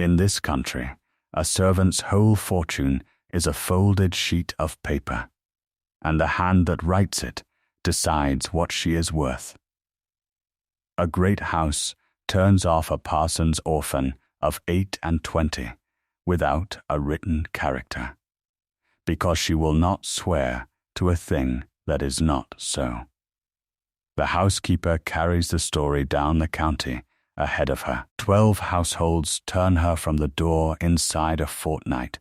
In this country, a servant's whole fortune is a folded sheet of paper, and the hand that writes it decides what she is worth. A great house turns off a parson's orphan of 28 without a written character, because she will not swear to a thing that is not so. The housekeeper carries the story down the county ahead of her. 12 households turn her from the door inside a fortnight,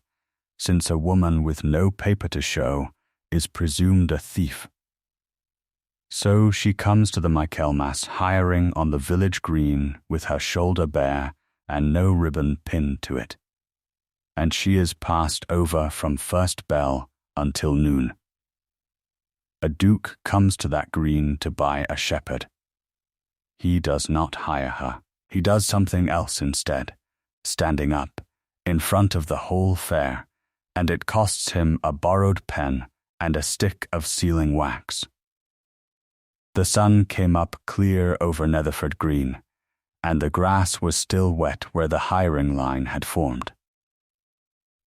since a woman with no paper to show is presumed a thief. So she comes to the Michaelmas hiring on the village green with her shoulder bare and no ribbon pinned to it. And she is passed over from first bell until noon. A duke comes to that green to buy a shepherd. He does not hire her. He does something else instead, standing up in front of the whole fair, and it costs him a borrowed pen and a stick of sealing wax. The sun came up clear over Netherford Green, and the grass was still wet where the hiring line had formed.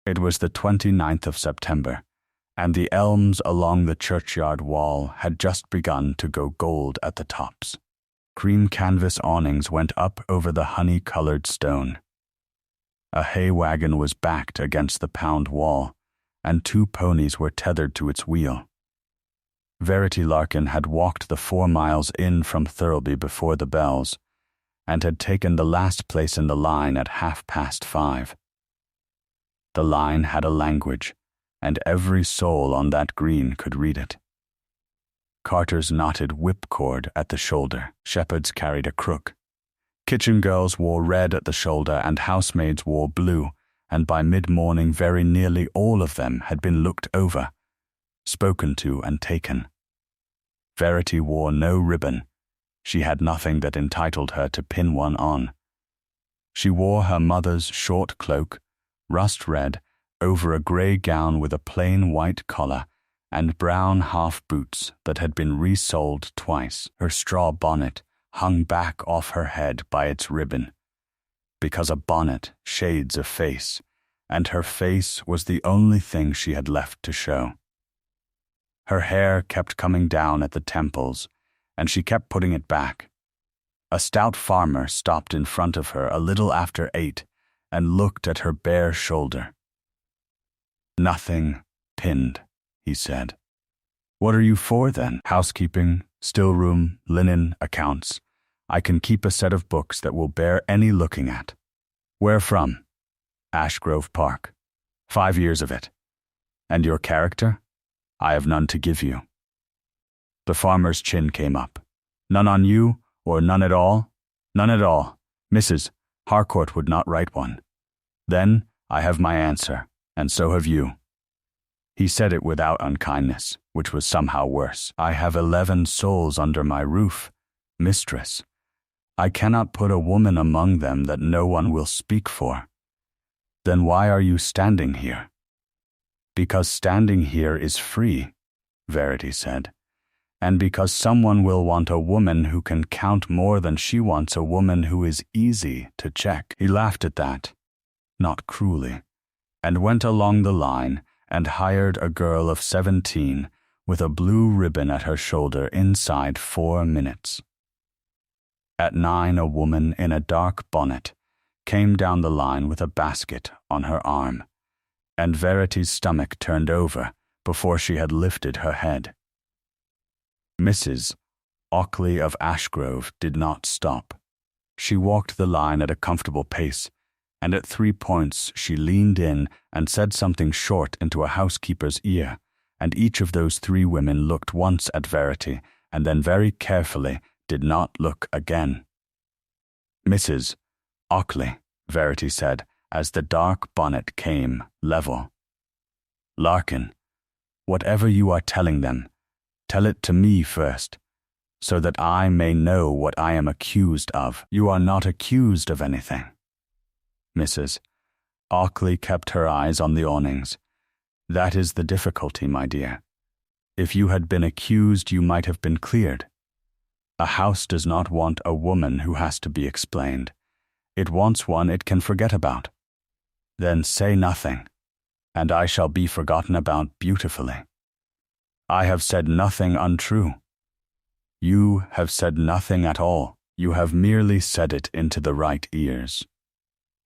It was the 29th of September, and the elms along the churchyard wall had just begun to go gold at the tops. Cream canvas awnings went up over the honey-colored stone. A hay wagon was backed against the pound wall, and 2 ponies were tethered to its wheel. Verity Larkin had walked the 4 miles in from Thirlby before the bells, and had taken the last place in the line at 5:30. The line had a language, and every soul on that green could read it. Carters knotted whipcord at the shoulder. Shepherds carried a crook. Kitchen girls wore red at the shoulder, and housemaids wore blue, and by mid-morning very nearly all of them had been looked over, spoken to and taken. Verity wore no ribbon. She had nothing that entitled her to pin one on. She wore her mother's short cloak, rust-red, over a grey gown with a plain white collar, and brown half-boots that had been resoled twice. Her straw bonnet hung back off her head by its ribbon, because a bonnet shades a face, and her face was the only thing she had left to show. Her hair kept coming down at the temples, and she kept putting it back. A stout farmer stopped in front of her a little after 8 and looked at her bare shoulder. "Nothing pinned," he said. "What are you for, then?" "Housekeeping, still-room, linen, accounts. I can keep a set of books that will bear any looking at." "Where from?" "Ashgrove Park. 5 years of it." "And your character?" "I have none to give you." The farmer's chin came up. "None on you, or none at all?" "None at all. Mrs. Harcourt would not write one." "Then I have my answer, and so have you." He said it without unkindness, which was somehow worse. "I have 11 souls under my roof, mistress. I cannot put a woman among them that no one will speak for." "Then why are you standing here?" "Because standing here is free," Verity said, "and because someone will want a woman who can count more than she wants a woman who is easy to check." He laughed at that, not cruelly, and went along the line and hired a girl of 17 with a blue ribbon at her shoulder inside 4 minutes. At 9, a woman in a dark bonnet came down the line with a basket on her arm, and Verity's stomach turned over before she had lifted her head. Mrs. Ockley of Ashgrove did not stop. She walked the line at a comfortable pace, and at 3 points she leaned in and said something short into a housekeeper's ear, and each of those 3 women looked once at Verity and then very carefully did not look again. "Mrs. Ockley," Verity said, as the dark bonnet came level. "Larkin, whatever you are telling them, tell it to me first, so that I may know what I am accused of." "You are not accused of anything." Mrs. Ockley kept her eyes on the awnings. "That is the difficulty, my dear. If you had been accused, you might have been cleared. A house does not want a woman who has to be explained. It wants one it can forget about." Then say nothing, and I shall be forgotten about beautifully. I have said nothing untrue. You have said nothing at all. You have merely said it into the right ears.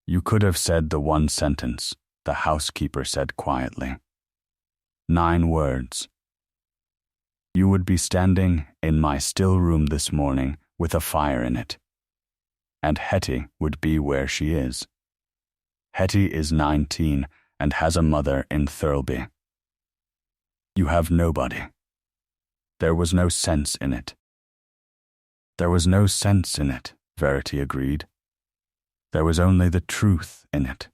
You could have said the one sentence, the housekeeper said quietly. 9 words. You would be standing in my still room this morning with a fire in it. And Hetty would be where she is. Hetty is 19 and has a mother in Thirlby. You have nobody. There was no sense in it. There was no sense in it, Verity agreed. There was only the truth in it.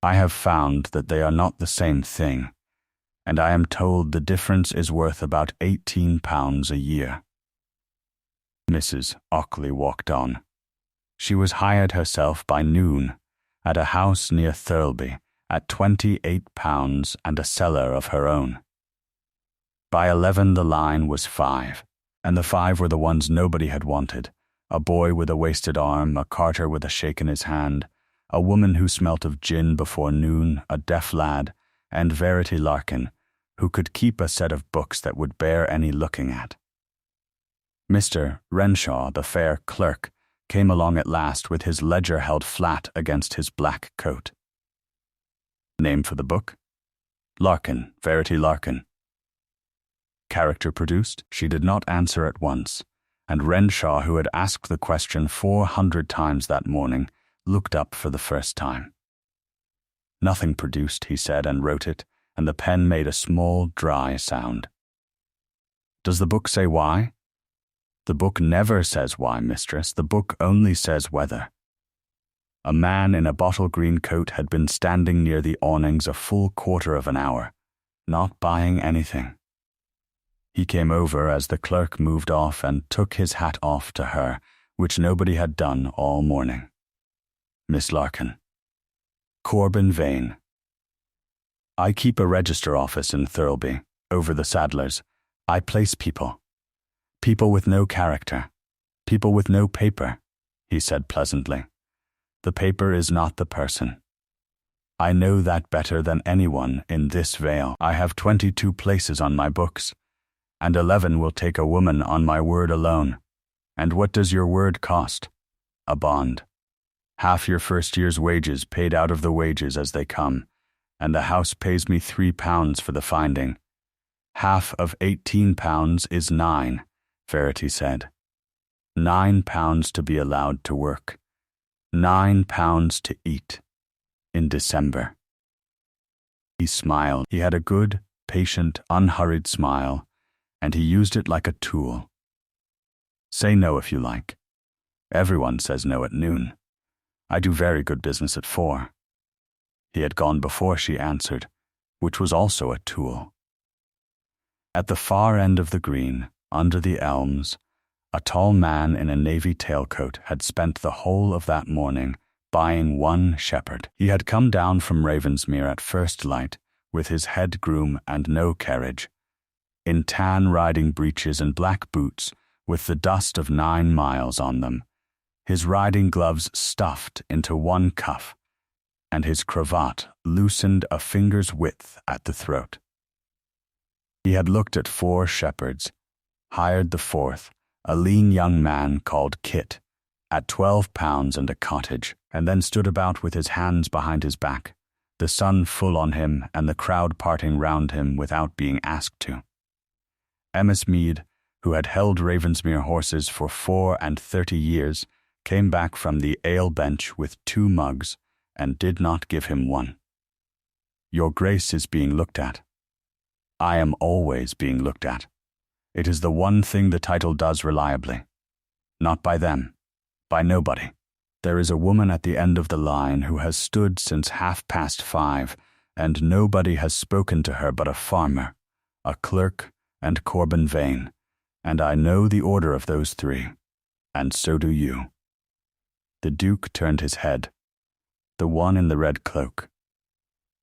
I have found that they are not the same thing, and I am told the difference is worth about £18 a year. Mrs. Ockley walked on. She was hired herself by noon at a house near Thirlby at £28 and a cellar of her own. By 11 the line was 5, and the 5 were the ones nobody had wanted: a boy with a wasted arm, a carter with a shake in his hand, a woman who smelt of gin before noon, a deaf lad, and Verity Larkin, who could keep a set of books that would bear any looking at. Mr. Renshaw, the fair clerk, came along at last with his ledger held flat against his black coat. Name for the book? Larkin, Verity Larkin. Character produced? She did not answer at once, and Renshaw, who had asked the question 400 times that morning, looked up for the first time. Nothing produced, he said, and wrote it, and the pen made a small, dry sound. Does the book say why? The book never says why, mistress. The book only says whether. A man in a bottle-green coat had been standing near the awnings a full quarter of an hour, not buying anything. He came over as the clerk moved off and took his hat off to her, which nobody had done all morning. Miss Larkin. Corbin Vane. I keep a register office in Thirlby, over the Sadlers. I place people. People with no character. People with no paper, he said pleasantly. The paper is not the person. I know that better than anyone in this vale. I have 22 places on my books, and 11 will take a woman on my word alone. And what does your word cost? A bond. Half your first year's wages paid out of the wages as they come, and the house pays me £3 for the finding. Half of £18 is 9, Verity said. £9 to be allowed to work. £9 to eat. In December. He smiled. He had a good, patient, unhurried smile, and he used it like a tool. Say no if you like. Everyone says no at noon. I do very good business at 4. He had gone before she answered, which was also a tool. At the far end of the green, under the elms, a tall man in a navy tailcoat had spent the whole of that morning buying 1 shepherd. He had come down from Ravensmere at first light, with his head groom and no carriage, in tan riding breeches and black boots, with the dust of 9 miles on them, his riding gloves stuffed into 1 cuff, and his cravat loosened a finger's width at the throat. He had looked at 4 shepherds, hired the 4th, a lean young man called Kit, at £12 and a cottage, and then stood about with his hands behind his back, the sun full on him and the crowd parting round him without being asked to. Emmis Mead, who had held Ravensmere horses for 34 years, came back from the ale bench with 2 mugs and did not give him one. Your Grace is being looked at. I am always being looked at. It is the one thing the title does reliably. Not by them, by nobody. There is a woman at the end of the line who has stood since 5:30, and nobody has spoken to her but a farmer, a clerk, and Corbin Vane, and I know the order of those 3, and so do you. The Duke turned his head. The one in the red cloak.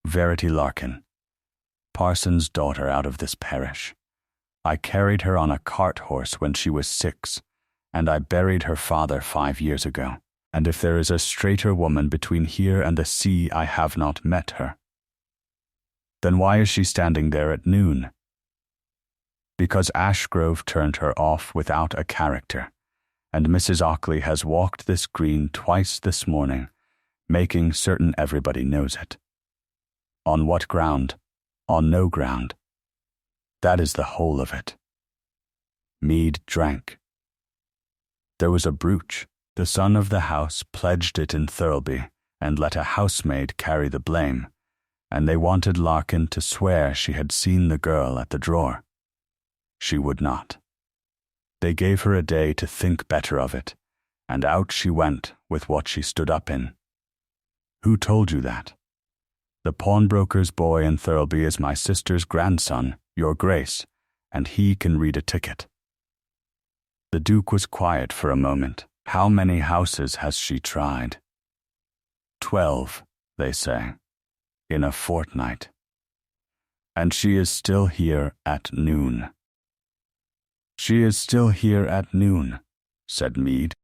Verity Larkin, parson's daughter out of this parish. I carried her on a cart horse when she was 6, and I buried her father 5 years ago. and if there is a straighter woman between here and the sea, I have not met her. Then why is she standing there at noon? Because Ashgrove turned her off without a character, and Mrs. Ockley has walked this green twice this morning, making certain everybody knows it. On what ground? On no ground. That is the whole of it. Meade drank. There was a brooch. The son of the house pledged it in Thirlby, and let a housemaid carry the blame, and they wanted Larkin to swear she had seen the girl at the drawer. She would not. They gave her a day to think better of it, and out she went with what she stood up in. Who told you that? The pawnbroker's boy in Thirlby is my sister's grandson, your Grace, and he can read a ticket. The Duke was quiet for a moment. How many houses has she tried? 12, they say, in a fortnight. And she is still here at noon. She is still here at noon, said Meade.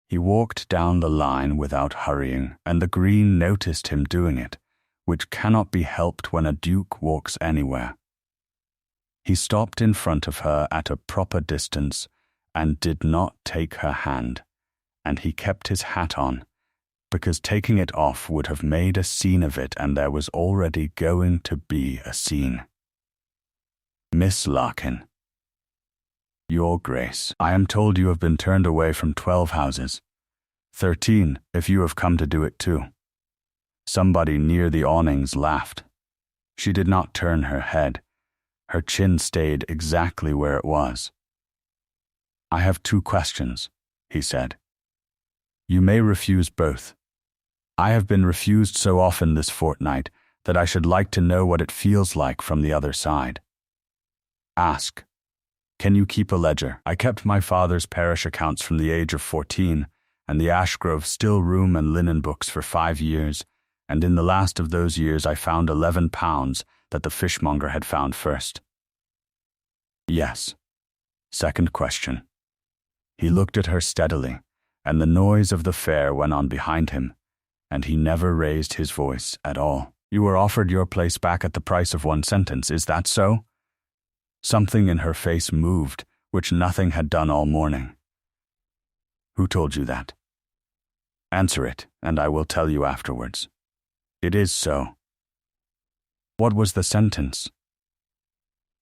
He walked down the line without hurrying, and the Green noticed him doing it, which cannot be helped when a duke walks anywhere. He stopped in front of her at a proper distance and did not take her hand, and he kept his hat on, because taking it off would have made a scene of it, and there was already going to be a scene. Miss Larkin. Your Grace, I am told you have been turned away from 12 houses. 13, if you have come to do it too. Somebody near the awnings laughed. She did not turn her head. Her chin stayed exactly where it was. I have 2 questions, he said. You may refuse both. I have been refused so often this fortnight that I should like to know what it feels like from the other side. Ask. Can you keep a ledger? I kept my father's parish accounts from the age of 14, and the Ashgrove still room and linen books for 5 years, and in the last of those years I found £11 that the fishmonger had found first. Yes. Second question. He looked at her steadily, and the noise of the fair went on behind him, and he never raised his voice at all. You were offered your place back at the price of 1 sentence, is that so? Something in her face moved, which nothing had done all morning. Who told you that? Answer it, and I will tell you afterwards. It is so. What was the sentence?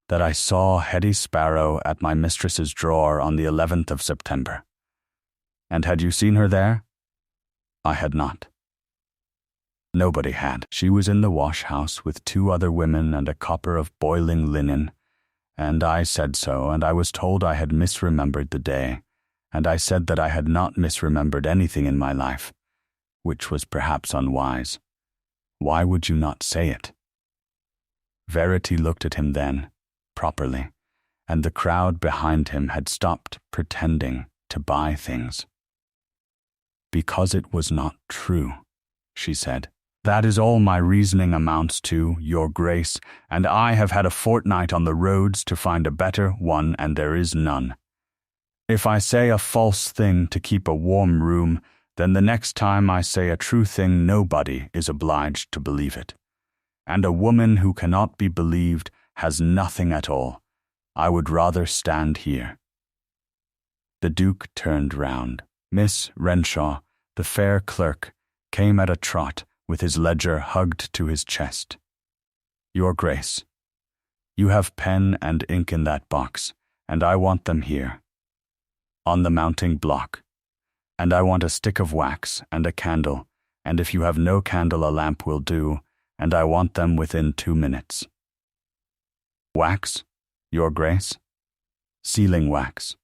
That I saw Hetty Sparrow at my mistress's drawer on the 11th of September. And had you seen her there? I had not. Nobody had. She was in the wash-house with 2 other women and a copper of boiling linen, and I said so, and I was told I had misremembered the day, and I said that I had not misremembered anything in my life, which was perhaps unwise. Why would you not say it? Verity looked at him then, properly, and the crowd behind him had stopped pretending to buy things. Because it was not true, she said. That is all my reasoning amounts to, Your Grace, and I have had a fortnight on the roads to find a better one, and there is none. If I say a false thing to keep a warm room, then the next time I say a true thing nobody is obliged to believe it. And a woman who cannot be believed has nothing at all. I would rather stand here. The Duke turned round. Miss Renshaw, the fair clerk, came at a trot, with his ledger hugged to his chest. Your Grace, you have pen and ink in that box, and I want them here, on the mounting block, and I want a stick of wax and a candle, and if you have no candle a lamp will do, and I want them within 2 minutes. Wax, Your Grace? Sealing wax.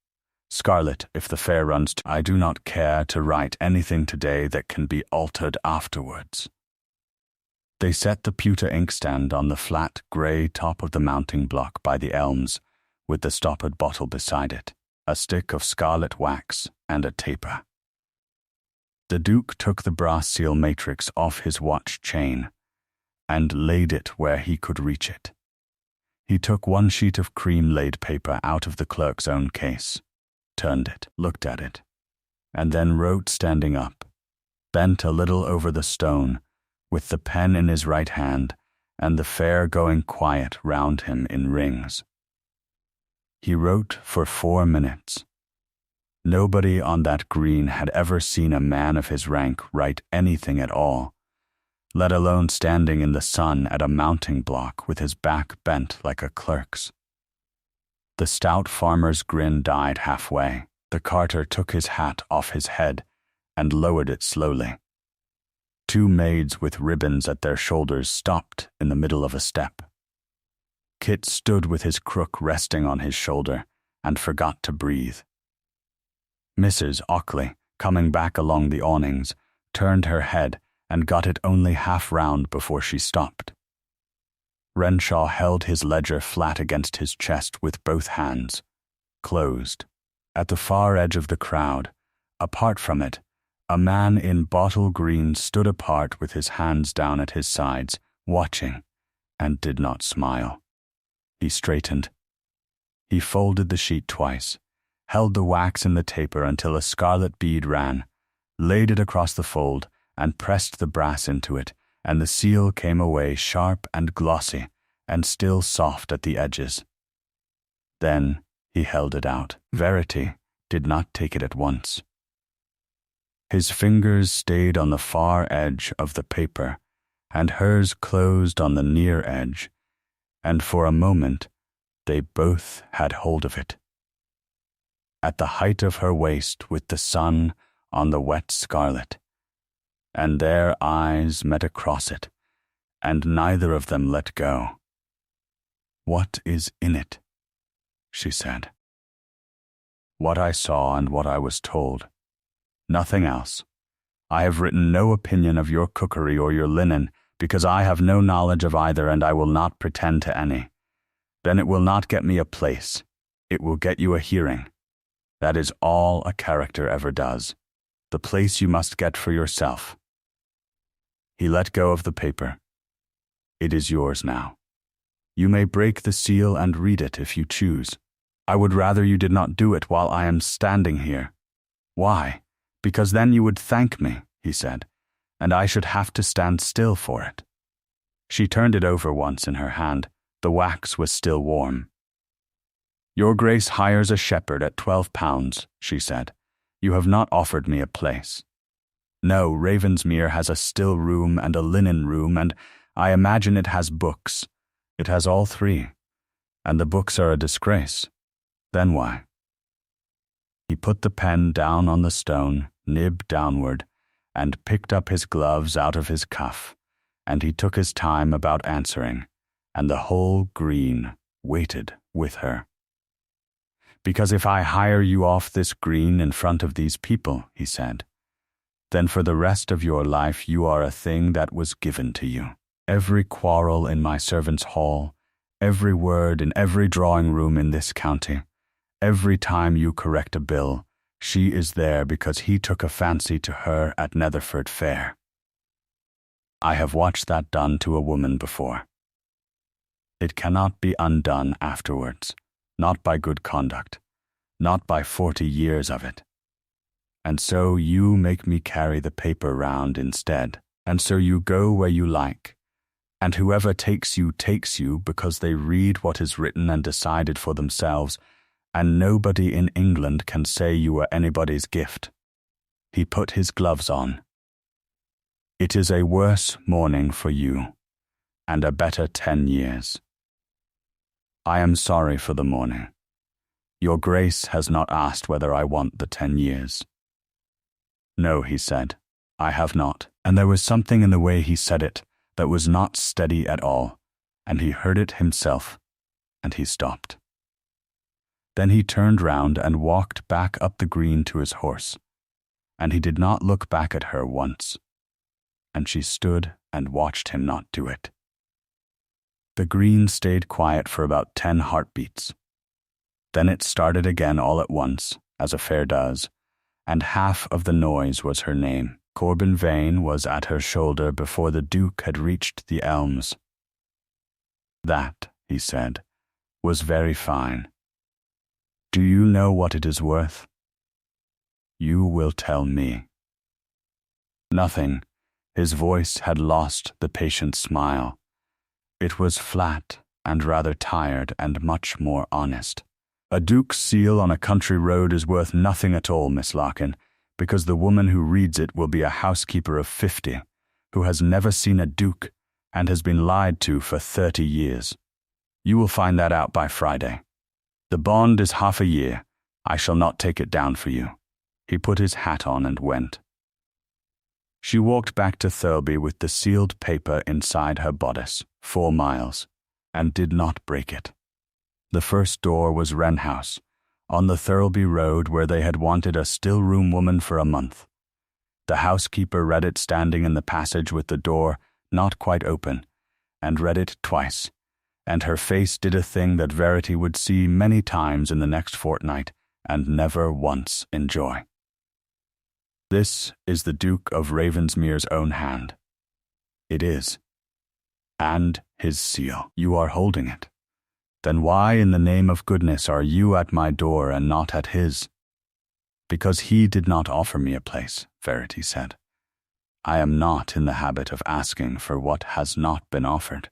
Scarlet, if the fair runs to. I do not care to write anything today that can be altered afterwards. They set the pewter inkstand on the flat, grey top of the mounting block by the elms, with the stoppered bottle beside it, a stick of scarlet wax, and a taper. The Duke took the brass seal matrix off his watch chain, and laid it where he could reach it. He took 1 sheet of cream-laid paper out of the clerk's own case, turned it, looked at it, and then wrote standing up, bent a little over the stone, with the pen in his right hand, and the fair going quiet round him in rings. He wrote for 4 minutes. Nobody on that green had ever seen a man of his rank write anything at all, let alone standing in the sun at a mounting block with his back bent like a clerk's. The stout farmer's grin died halfway. The carter took his hat off his head and lowered it slowly. 2 maids with ribbons at their shoulders stopped in the middle of a step. Kit stood with his crook resting on his shoulder and forgot to breathe. Mrs. Ockley, coming back along the awnings, turned her head and got it only half round before she stopped. Renshaw held his ledger flat against his chest with both hands, closed. At the far edge of the crowd, apart from it, a man in bottle green stood apart with his hands down at his sides, watching, and did not smile. He straightened. He folded the sheet twice, held the wax in the taper until a scarlet bead ran, laid it across the fold, and pressed the brass into it, and the seal came away sharp and glossy, and still soft at the edges. Then he held it out. Verity did not take it at once. His fingers stayed on the far edge of the paper, and hers closed on the near edge, and for a moment they both had hold of it. At the height of her waist with the sun on the wet scarlet, and their eyes met across it, and neither of them let go. "What is in it?" she said. "What I saw and what I was told. Nothing else. I have written no opinion of your cookery or your linen, because I have no knowledge of either, and I will not pretend to any. Then it will not get me a place. It will get you a hearing. That is all a character ever does. The place you must get for yourself." He let go of the paper. "It is yours now. You may break the seal and read it if you choose. I would rather you did not do it while I am standing here." "Why? Because then you would thank me," he said, "and I should have to stand still for it." She turned it over once in her hand. The wax was still warm. "Your Grace hires a shepherd at £12, she said. "You have not offered me a place." "No, Ravensmere has a still room and a linen room, and I imagine it has books. It has all 3, and the books are a disgrace. Then why?" He put the pen down on the stone, nib downward, and picked up his gloves out of his cuff, and he took his time about answering, and the whole green waited with her. "Because if I hire you off this green in front of these people," he said, "then for the rest of your life you are a thing that was given to you. Every quarrel in my servants' hall, every word in every drawing room in this county, every time you correct a bill, she is there because he took a fancy to her at Netherford Fair. I have watched that done to a woman before. It cannot be undone afterwards, not by good conduct, not by 40 years of it. And so you make me carry the paper round instead, and so you go where you like, and whoever takes you because they read what is written and decided for themselves, and nobody in England can say you are anybody's gift." He put his gloves on. "It is a worse morning for you, and a better 10 years. I am sorry for the morning. Your Grace has not asked whether I want the 10 years. "No," he said, "I have not." And there was something in the way he said it that was not steady at all, and he heard it himself, and he stopped. Then he turned round and walked back up the green to his horse, and he did not look back at her once, and she stood and watched him not do it. The green stayed quiet for about 10 heartbeats. Then it started again all at once, as a fair does, and half of the noise was her name. Corbin Vane was at her shoulder before the Duke had reached the elms. "That," he said, "was very fine. Do you know what it is worth?" You will tell me. Nothing. His voice had lost the patient smile. It was flat and rather tired and much more honest. A duke's seal on a country road is worth nothing at all, Miss Larkin, because the woman who reads it will be a housekeeper of 50, who has never seen a duke and has been lied to for 30 years. You will find that out by Friday. The bond is half a year. I shall not take it down for you. He put his hat on and went. She walked back to Thirlby with the sealed paper inside her bodice, 4 miles, and did not break it. The first door was Wren House, on the Thirlby Road, where they had wanted a still-room woman for a month. The housekeeper read it standing in the passage with the door not quite open, and read it twice, and her face did a thing that Verity would see many times in the next fortnight and never once enjoy. This is the Duke of Ravensmere's own hand. It is. And his seal. You are holding it. Then why in the name of goodness are you at my door and not at his? Because he did not offer me a place, Verity said. I am not in the habit of asking for what has not been offered.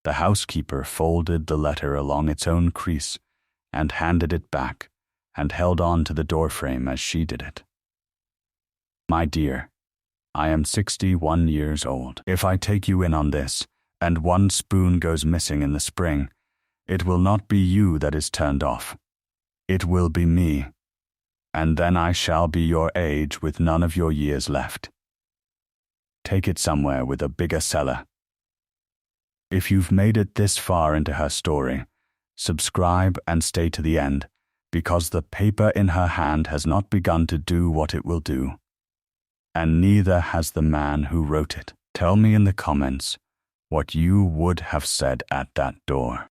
The housekeeper folded the letter along its own crease and handed it back and held on to the doorframe as she did it. My dear, I am 61 years old. If I take you in on this, and 1 spoon goes missing in the spring, it will not be you that is turned off. It will be me, and then I shall be your age with none of your years left. Take it somewhere with a bigger cellar. If you've made it this far into her story, subscribe and stay to the end, because the paper in her hand has not begun to do what it will do. And neither has the man who wrote it. Tell me in the comments what you would have said at that door.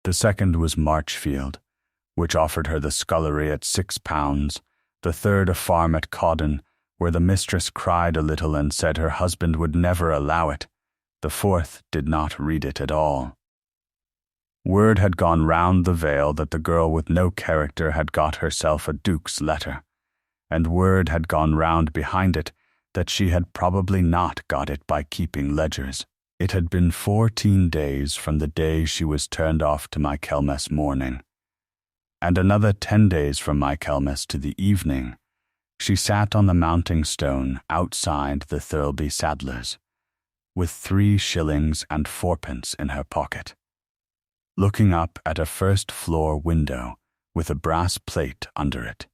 The second was Marchfield, which offered her the scullery at £6, the third a farm at Cawdon, where the mistress cried a little and said her husband would never allow it. The fourth did not read it at all. Word had gone round the vale that the girl with no character had got herself a duke's letter, and word had gone round behind it that she had probably not got it by keeping ledgers. It had been 14 days from the day she was turned off to Michaelmas morning, and another 10 days from Michaelmas to the evening. She sat on the mounting stone outside the Thirlby saddler's, with 3 shillings and 4pence in her pocket, looking up at a first-floor window with a brass plate under it.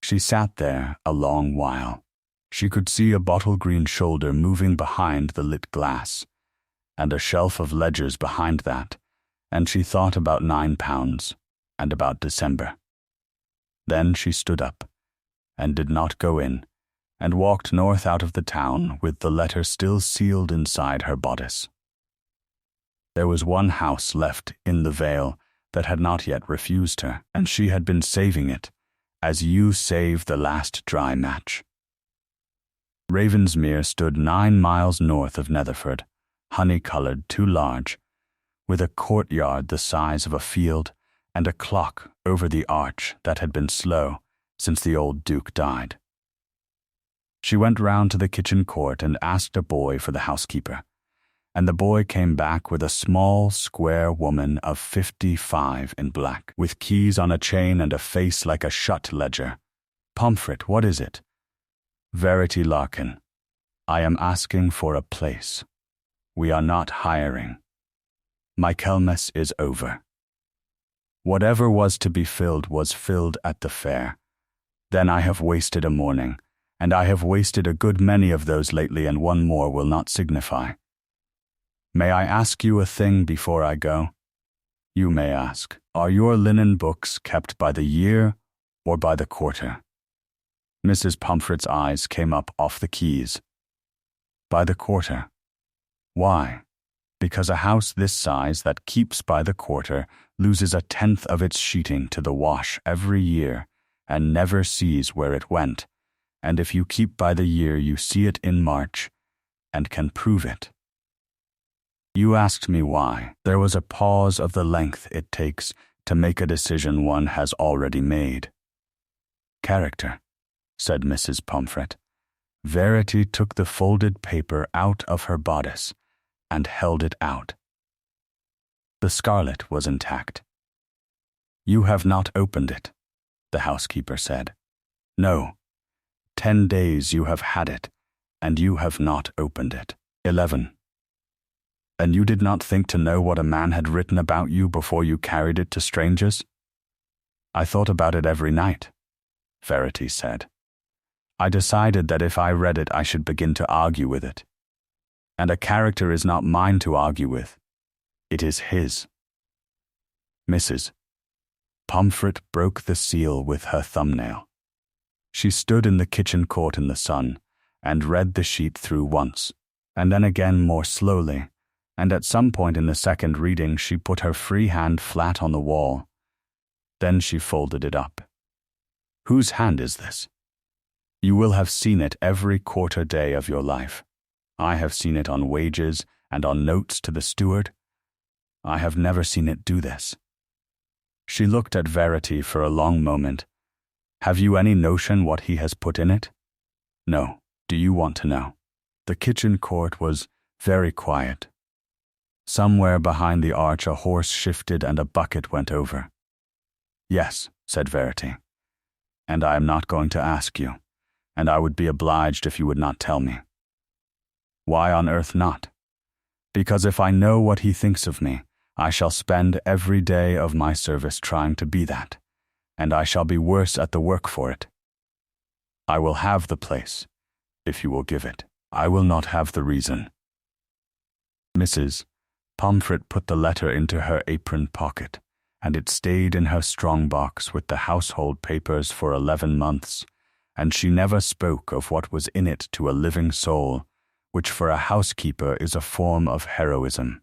She sat there a long while. She could see a bottle-green shoulder moving behind the lit glass, and a shelf of ledgers behind that, and she thought about £9 and about December. Then she stood up, and did not go in, and walked north out of the town with the letter still sealed inside her bodice. There was one house left in the vale that had not yet refused her, and she had been saving it, as you save the last dry match. Ravensmere stood 9 miles north of Netherford, honey-coloured, too large, with a courtyard the size of a field, and a clock over the arch that had been slow since the old Duke died. She went round to the kitchen court and asked a boy for the housekeeper, and the boy came back with a small, square woman of 55 in black, with keys on a chain and a face like a shut ledger. Pomfret, what is it? Verity Larkin, I am asking for a place. We are not hiring. Michaelmas is over. Whatever was to be filled was filled at the fair. Then I have wasted a morning, and I have wasted a good many of those lately, and one more will not signify. May I ask you a thing before I go? You may ask, are your linen books kept by the year or by the quarter? Mrs. Pomfret's eyes came up off the keys. By the quarter. Why? Because a house this size that keeps by the quarter loses 1/10 of its sheeting to the wash every year and never sees where it went, and if you keep by the year you see it in March and can prove it. You asked me why. There was a pause of the length it takes to make a decision one has already made. Character, said Mrs. Pomfret. Verity took the folded paper out of her bodice and held it out. The scarlet was intact. You have not opened it, the housekeeper said. No. 10 days you have had it, and you have not opened it. 11. And you did not think to know what a man had written about you before you carried it to strangers? I thought about it every night, Verity said. I decided that if I read it, I should begin to argue with it. And a character is not mine to argue with. It is his. Mrs. Pomfret broke the seal with her thumbnail. She stood in the kitchen court in the sun and read the sheet through once, and then again more slowly, and at some point in the second reading she put her free hand flat on the wall. Then she folded it up. Whose hand is this? You will have seen it every quarter day of your life. I have seen it on wages and on notes to the steward. I have never seen it do this. She looked at Verity for a long moment. Have you any notion what he has put in it? No. Do you want to know? The kitchen court was very quiet. Somewhere behind the arch a horse shifted and a bucket went over. Yes, said Verity. And I am not going to ask you, and I would be obliged if you would not tell me. Why on earth not? Because if I know what he thinks of me, I shall spend every day of my service trying to be that, and I shall be worse at the work for it. I will have the place, if you will give it. I will not have the reason. Mrs. Pomfret put the letter into her apron pocket, and it stayed in her strong box with the household papers for 11 months, and she never spoke of what was in it to a living soul, which for a housekeeper is a form of heroism.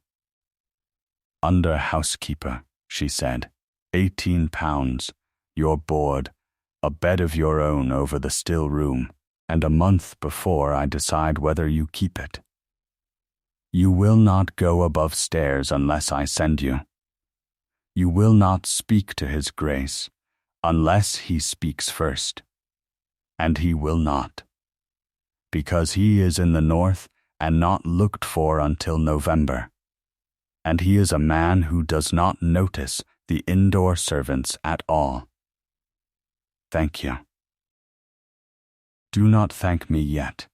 Under housekeeper, she said, £18, your board, a bed of your own over the still room, and a month before I decide whether you keep it. You will not go above stairs unless I send you. You will not speak to his grace unless he speaks first. And he will not, because he is in the north and not looked for until November. And he is a man who does not notice the indoor servants at all. Thank you. Do not thank me yet.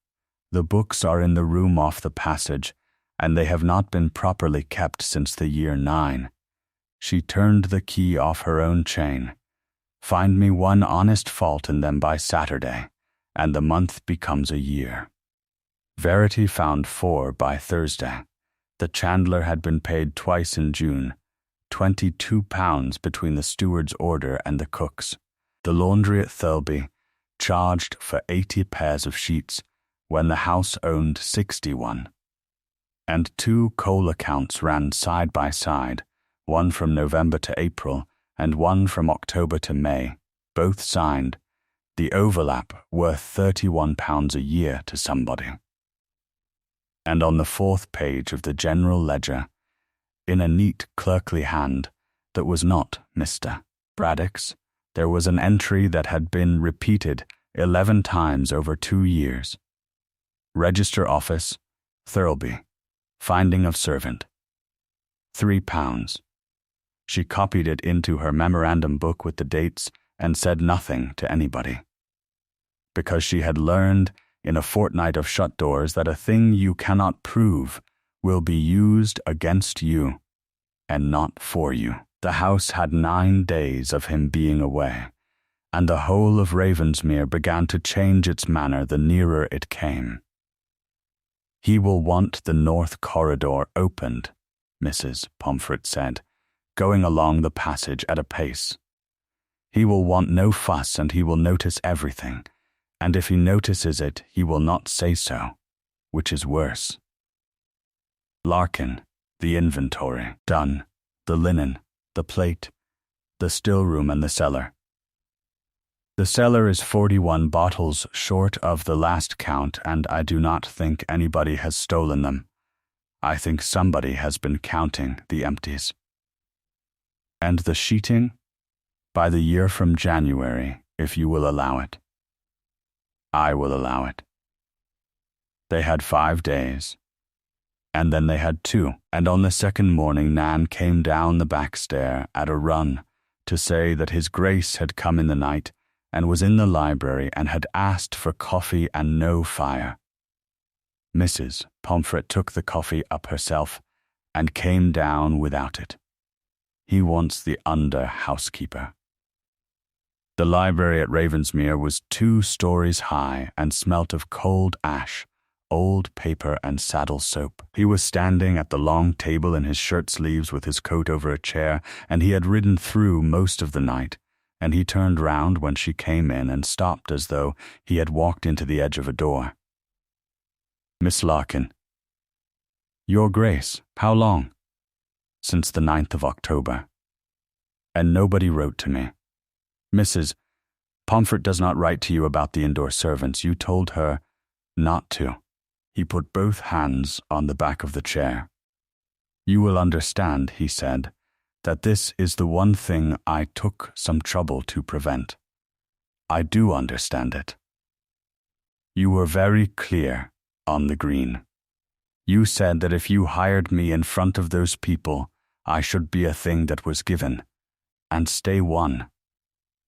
The books are in the room off the passage, and they have not been properly kept since the year 9. She turned the key off her own chain. Find me one honest fault in them by Saturday, and the month becomes a year. Verity found 4 by Thursday. The chandler had been paid twice in June, £22 between the steward's order and the cook's. The laundry at Thirlby charged for 80 pairs of sheets when the house owned 61. And 2 coal accounts ran side by side, one from November to April and one from October to May, both signed, the overlap worth £31 a year to somebody. And on the 4th page of the general ledger, in a neat clerkly hand that was not Mr. Braddock's, there was an entry that had been repeated 11 times over 2 years. Register Office, Thirlby. Finding of servant. £3. She copied it into her memorandum book with the dates and said nothing to anybody. Because she had learned in a fortnight of shut doors that a thing you cannot prove will be used against you and not for you. The house had 9 days of him being away, and the whole of Ravensmere began to change its manner the nearer it came. He will want the north corridor opened, Mrs. Pomfret said, going along the passage at a pace. He will want no fuss, and he will notice everything, and if he notices it, he will not say so, which is worse. Larkin, the inventory, done, the linen, the plate, the still room and the cellar. The cellar is 41 bottles short of the last count, and I do not think anybody has stolen them. I think somebody has been counting the empties. And the sheeting? By the year from January, if you will allow it. I will allow it. They had 5 days, and then they had 2, and on the second morning Nan came down the back stair at a run to say that His Grace had come in the night and was in the library and had asked for coffee and no fire. Mrs. Pomfret took the coffee up herself and came down without it. He wants the under-housekeeper. The library at Ravensmere was 2 stories high and smelt of cold ash, old paper and saddle soap. He was standing at the long table in his shirt sleeves with his coat over a chair, and he had ridden through most of the night, and he turned round when she came in and stopped as though he had walked into the edge of a door. Miss Larkin. Your Grace, how long? Since the 9th of October. And nobody wrote to me. Mrs. Pomfret does not write to you about the indoor servants. You told her not to. He put both hands on the back of the chair. You will understand, he said, that this is the one thing I took some trouble to prevent. I do understand it. You were very clear on the green. You said that if you hired me in front of those people, I should be a thing that was given, and stay won.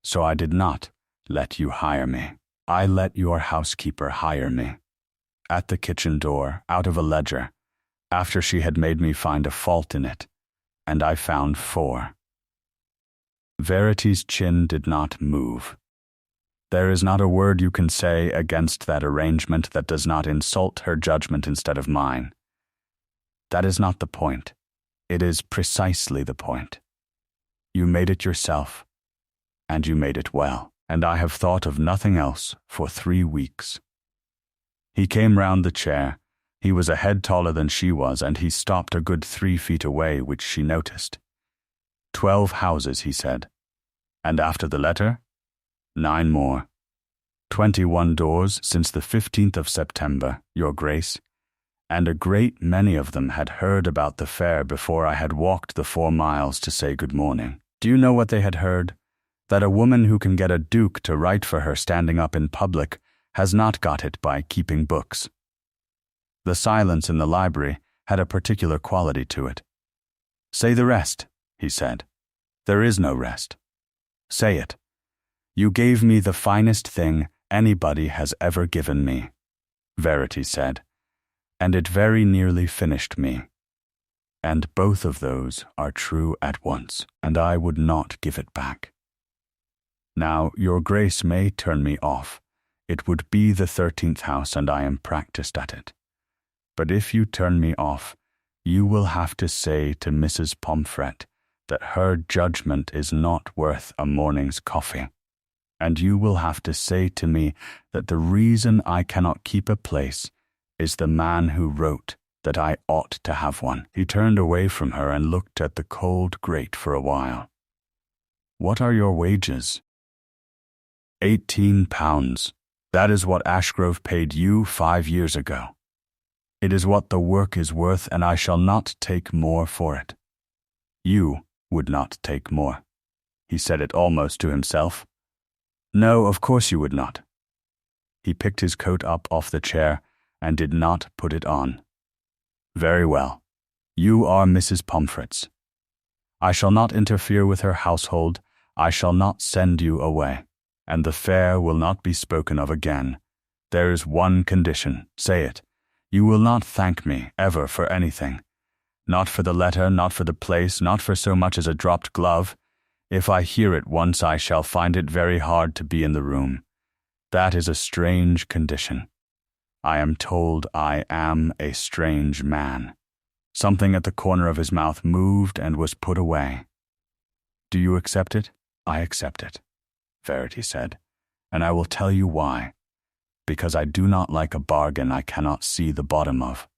So I did not let you hire me. I let your housekeeper hire me. At the kitchen door, out of a ledger, after she had made me find a fault in it, and I found 4. Verity's chin did not move. There is not a word you can say against that arrangement that does not insult her judgment instead of mine. That is not the point. It is precisely the point. You made it yourself, and you made it well, and I have thought of nothing else for 3 weeks. He came round the chair. He was a head taller than she was, and he stopped a good 3 feet away, which she noticed. 12 houses, he said. And after the letter, 9 more. 21 doors since the 15th of September, Your Grace, and a great many of them had heard about the fair before I had walked the 4 miles to say good morning. Do you know what they had heard? That a woman who can get a duke to write for her standing up in public has not got it by keeping books. The silence in the library had a particular quality to it. Say the rest, he said. There is no rest. Say it. You gave me the finest thing anybody has ever given me, Verity said, and it very nearly finished me. And both of those are true at once, and I would not give it back. Now, Your Grace may turn me off. It would be the 13th house, and I am practiced at it. But if you turn me off, you will have to say to Mrs. Pomfret that her judgment is not worth a morning's coffee. And you will have to say to me that the reason I cannot keep a place is the man who wrote that I ought to have one. He turned away from her and looked at the cold grate for a while. What are your wages? 18 pounds. That is what Ashgrove paid you 5 years ago. It is what the work is worth, and I shall not take more for it. You would not take more. He said it almost to himself. No, of course you would not. He picked his coat up off the chair and did not put it on. Very well. You are Mrs. Pomfret's. I shall not interfere with her household. I shall not send you away, and the fair will not be spoken of again. There is one condition. Say it. You will not thank me ever for anything. Not for the letter, not for the place, not for so much as a dropped glove. If I hear it once, I shall find it very hard to be in the room. That is a strange condition. I am told I am a strange man. Something at the corner of his mouth moved and was put away. Do you accept it? I accept it, Verity said, and I will tell you why. Because I do not like a bargain I cannot see the bottom of.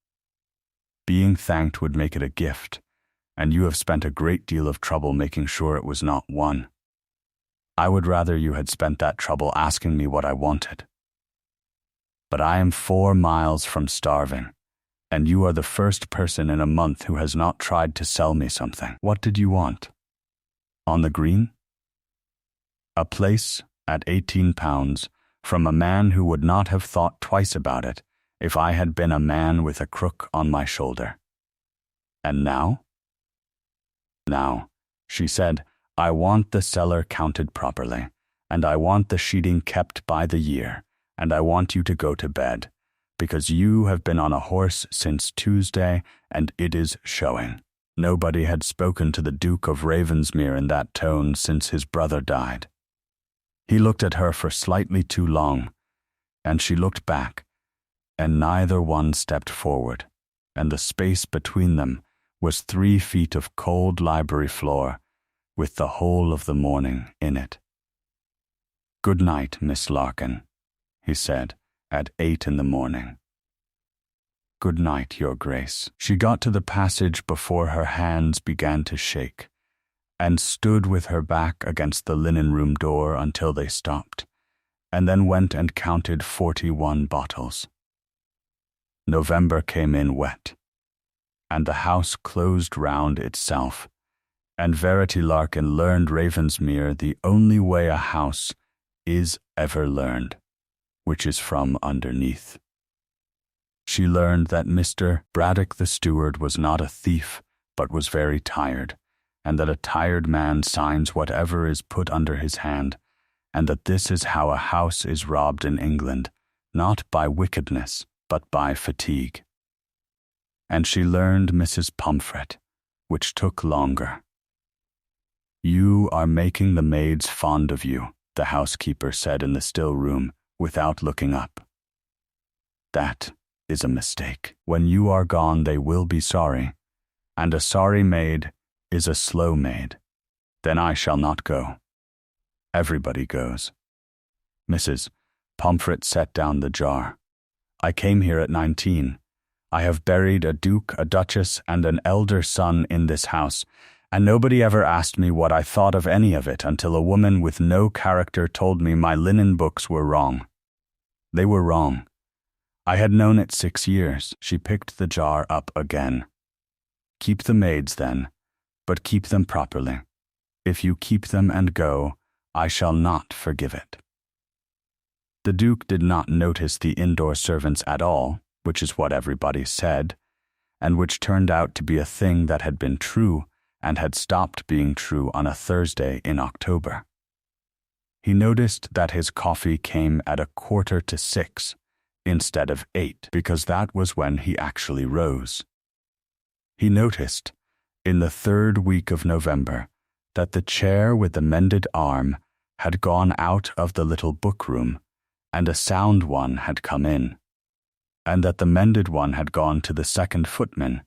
Being thanked would make it a gift, and you have spent a great deal of trouble making sure it was not one. I would rather you had spent that trouble asking me what I wanted. But I am 4 miles from starving, and you are the first person in a month who has not tried to sell me something. What did you want? On the green? A place at £18, from a man who would not have thought twice about it if I had been a man with a crook on my shoulder. And now? Now, she said, I want the cellar counted properly, and I want the sheeting kept by the year, and I want you to go to bed, because you have been on a horse since Tuesday, and it is showing. Nobody had spoken to the Duke of Ravensmere in that tone since his brother died. He looked at her for slightly too long, and she looked back, and neither one stepped forward, and the space between them was 3 feet of cold library floor, with the whole of the morning in it. "Good night, Miss Larkin," he said at 8 in the morning. "Good night, Your Grace." She got to the passage before her hands began to shake, and stood with her back against the linen room door until they stopped, and then went and counted 41 bottles. November came in wet, and the house closed round itself, and Verity Larkin learned Ravensmere the only way a house is ever learned, which is from underneath. She learned that Mr. Braddock the steward was not a thief, but was very tired, and that a tired man signs whatever is put under his hand, and that this is how a house is robbed in England, not by wickedness, but by fatigue. And she learned Mrs. Pomfret, which took longer. "You are making the maids fond of you," the housekeeper said in the still room, without looking up. "That is a mistake. When you are gone they will be sorry, and a sorry maid is a slow maid. Then I shall not go. Everybody goes." Mrs. Pomfret set down the jar. "I came here at 19. I have buried a duke, a duchess, and an elder son in this house, and nobody ever asked me what I thought of any of it until a woman with no character told me my linen books were wrong. They were wrong. I had known it 6 years." She picked the jar up again. "Keep the maids, then, but keep them properly. If you keep them and go, I shall not forgive it." The Duke did not notice the indoor servants at all, which is what everybody said, and which turned out to be a thing that had been true and had stopped being true on a Thursday in October. He noticed that his coffee came at 5:45 instead of 8, because that was when he actually rose. He noticed, in the 3rd week of November, that the chair with the mended arm had gone out of the little book room, and a sound one had come in, and that the mended one had gone to the second footman,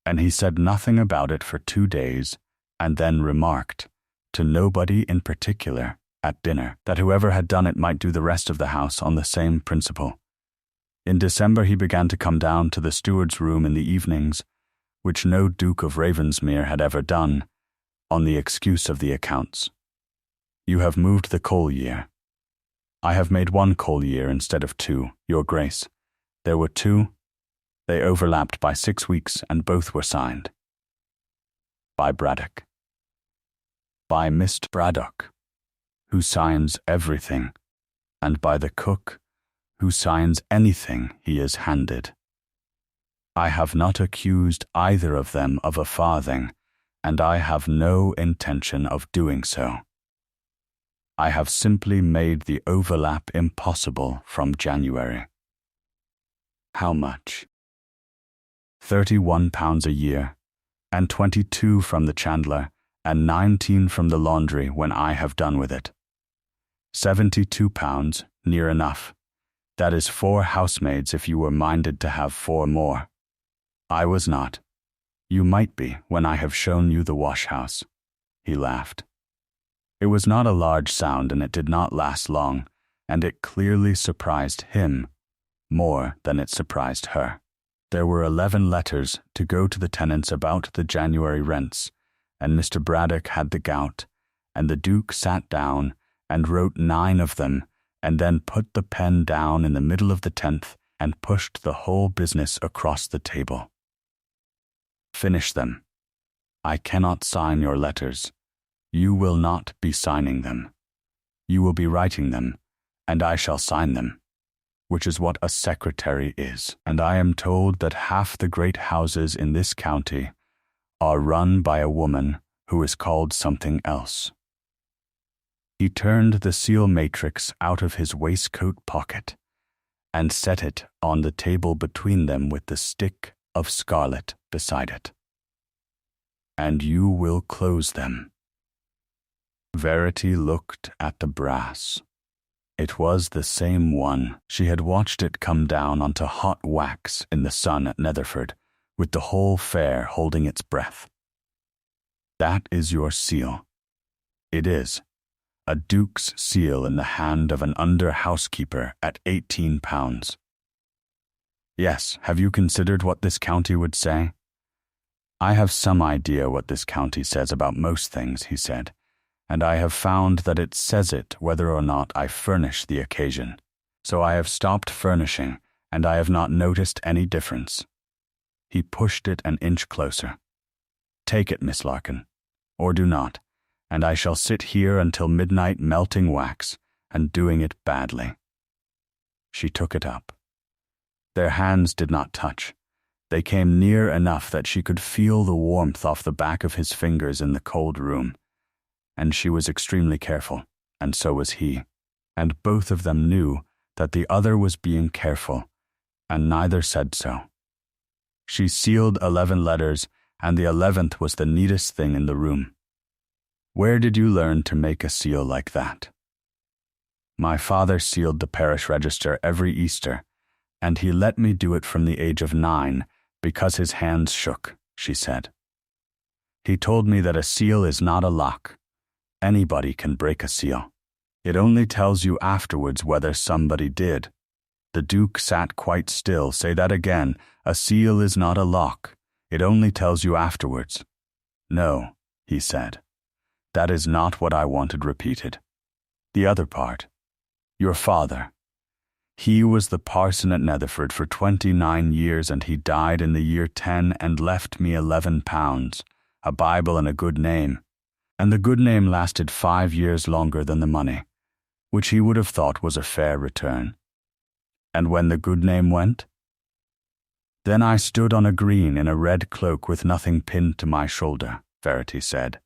and he said nothing about it for 2 days, and then remarked, to nobody in particular, at dinner, that whoever had done it might do the rest of the house on the same principle. In December he began to come down to the steward's room in the evenings, which no Duke of Ravensmere had ever done, on the excuse of the accounts. "You have moved the coal year. I have made 1 coal year instead of 2, Your Grace. There were 2. They overlapped by 6 weeks, and both were signed. By Braddock. By Mr. Braddock, who signs everything, and by the cook, who signs anything he is handed. I have not accused either of them of a farthing, and I have no intention of doing so. I have simply made the overlap impossible from January." "How much?" £31 a year, and 22 from the chandler, and 19 from the laundry when I have done with it. £72, near enough. That is 4 housemaids if you were minded to have 4 more. I was not. You might be when I have shown you the wash-house." He laughed. It was not a large sound, and it did not last long, and it clearly surprised him more than it surprised her. There were 11 letters to go to the tenants about the January rents, and Mr. Braddock had the gout, and the Duke sat down and wrote 9 of them, and then put the pen down in the middle of the 10th and pushed the whole business across the table. "Finish them. I cannot sign your letters. You will not be signing them. You will be writing them, and I shall sign them, which is what a secretary is. And I am told that half the great houses in this county are run by a woman who is called something else. He turned the seal matrix out of his waistcoat pocket and set it on the table between them with the stick of scarlet beside it. And you will close them. Verity looked at the brass. It was the same one. She had watched it come down onto hot wax in the sun at Netherford, with the whole fair holding its breath. That is your seal. It is. A duke's seal in the hand of an under-housekeeper at £18. Yes, have you considered what this county would say? I have some idea what this county says about most things, he said, and I have found that it says it whether or not I furnish the occasion. So I have stopped furnishing, and I have not noticed any difference. He pushed it an inch closer. Take it, Miss Larkin, or do not, and I shall sit here until midnight melting wax and doing it badly. She took it up. Their hands did not touch. They came near enough that she could feel the warmth off the back of his fingers in the cold room. And she was extremely careful, and so was he. And both of them knew that the other was being careful, and neither said so. She sealed 11 letters, and the 11th was the neatest thing in the room. Where did you learn to make a seal like that? My father sealed the parish register every Easter, and he let me do it from the age of 9 because his hands shook, she said. He told me that a seal is not a lock. Anybody can break a seal. It only tells you afterwards whether somebody did. The Duke sat quite still. Say that again. A seal is not a lock. It only tells you afterwards. No, he said. That is not what I wanted repeated. The other part. Your father. He was the parson at Netherford for 29 years, and he died in the year 10 and left me £11, a Bible and a good name. And the good name lasted 5 years longer than the money, which he would have thought was a fair return. And when the good name went? Then I stood on a green in a red cloak with nothing pinned to my shoulder, Verity said.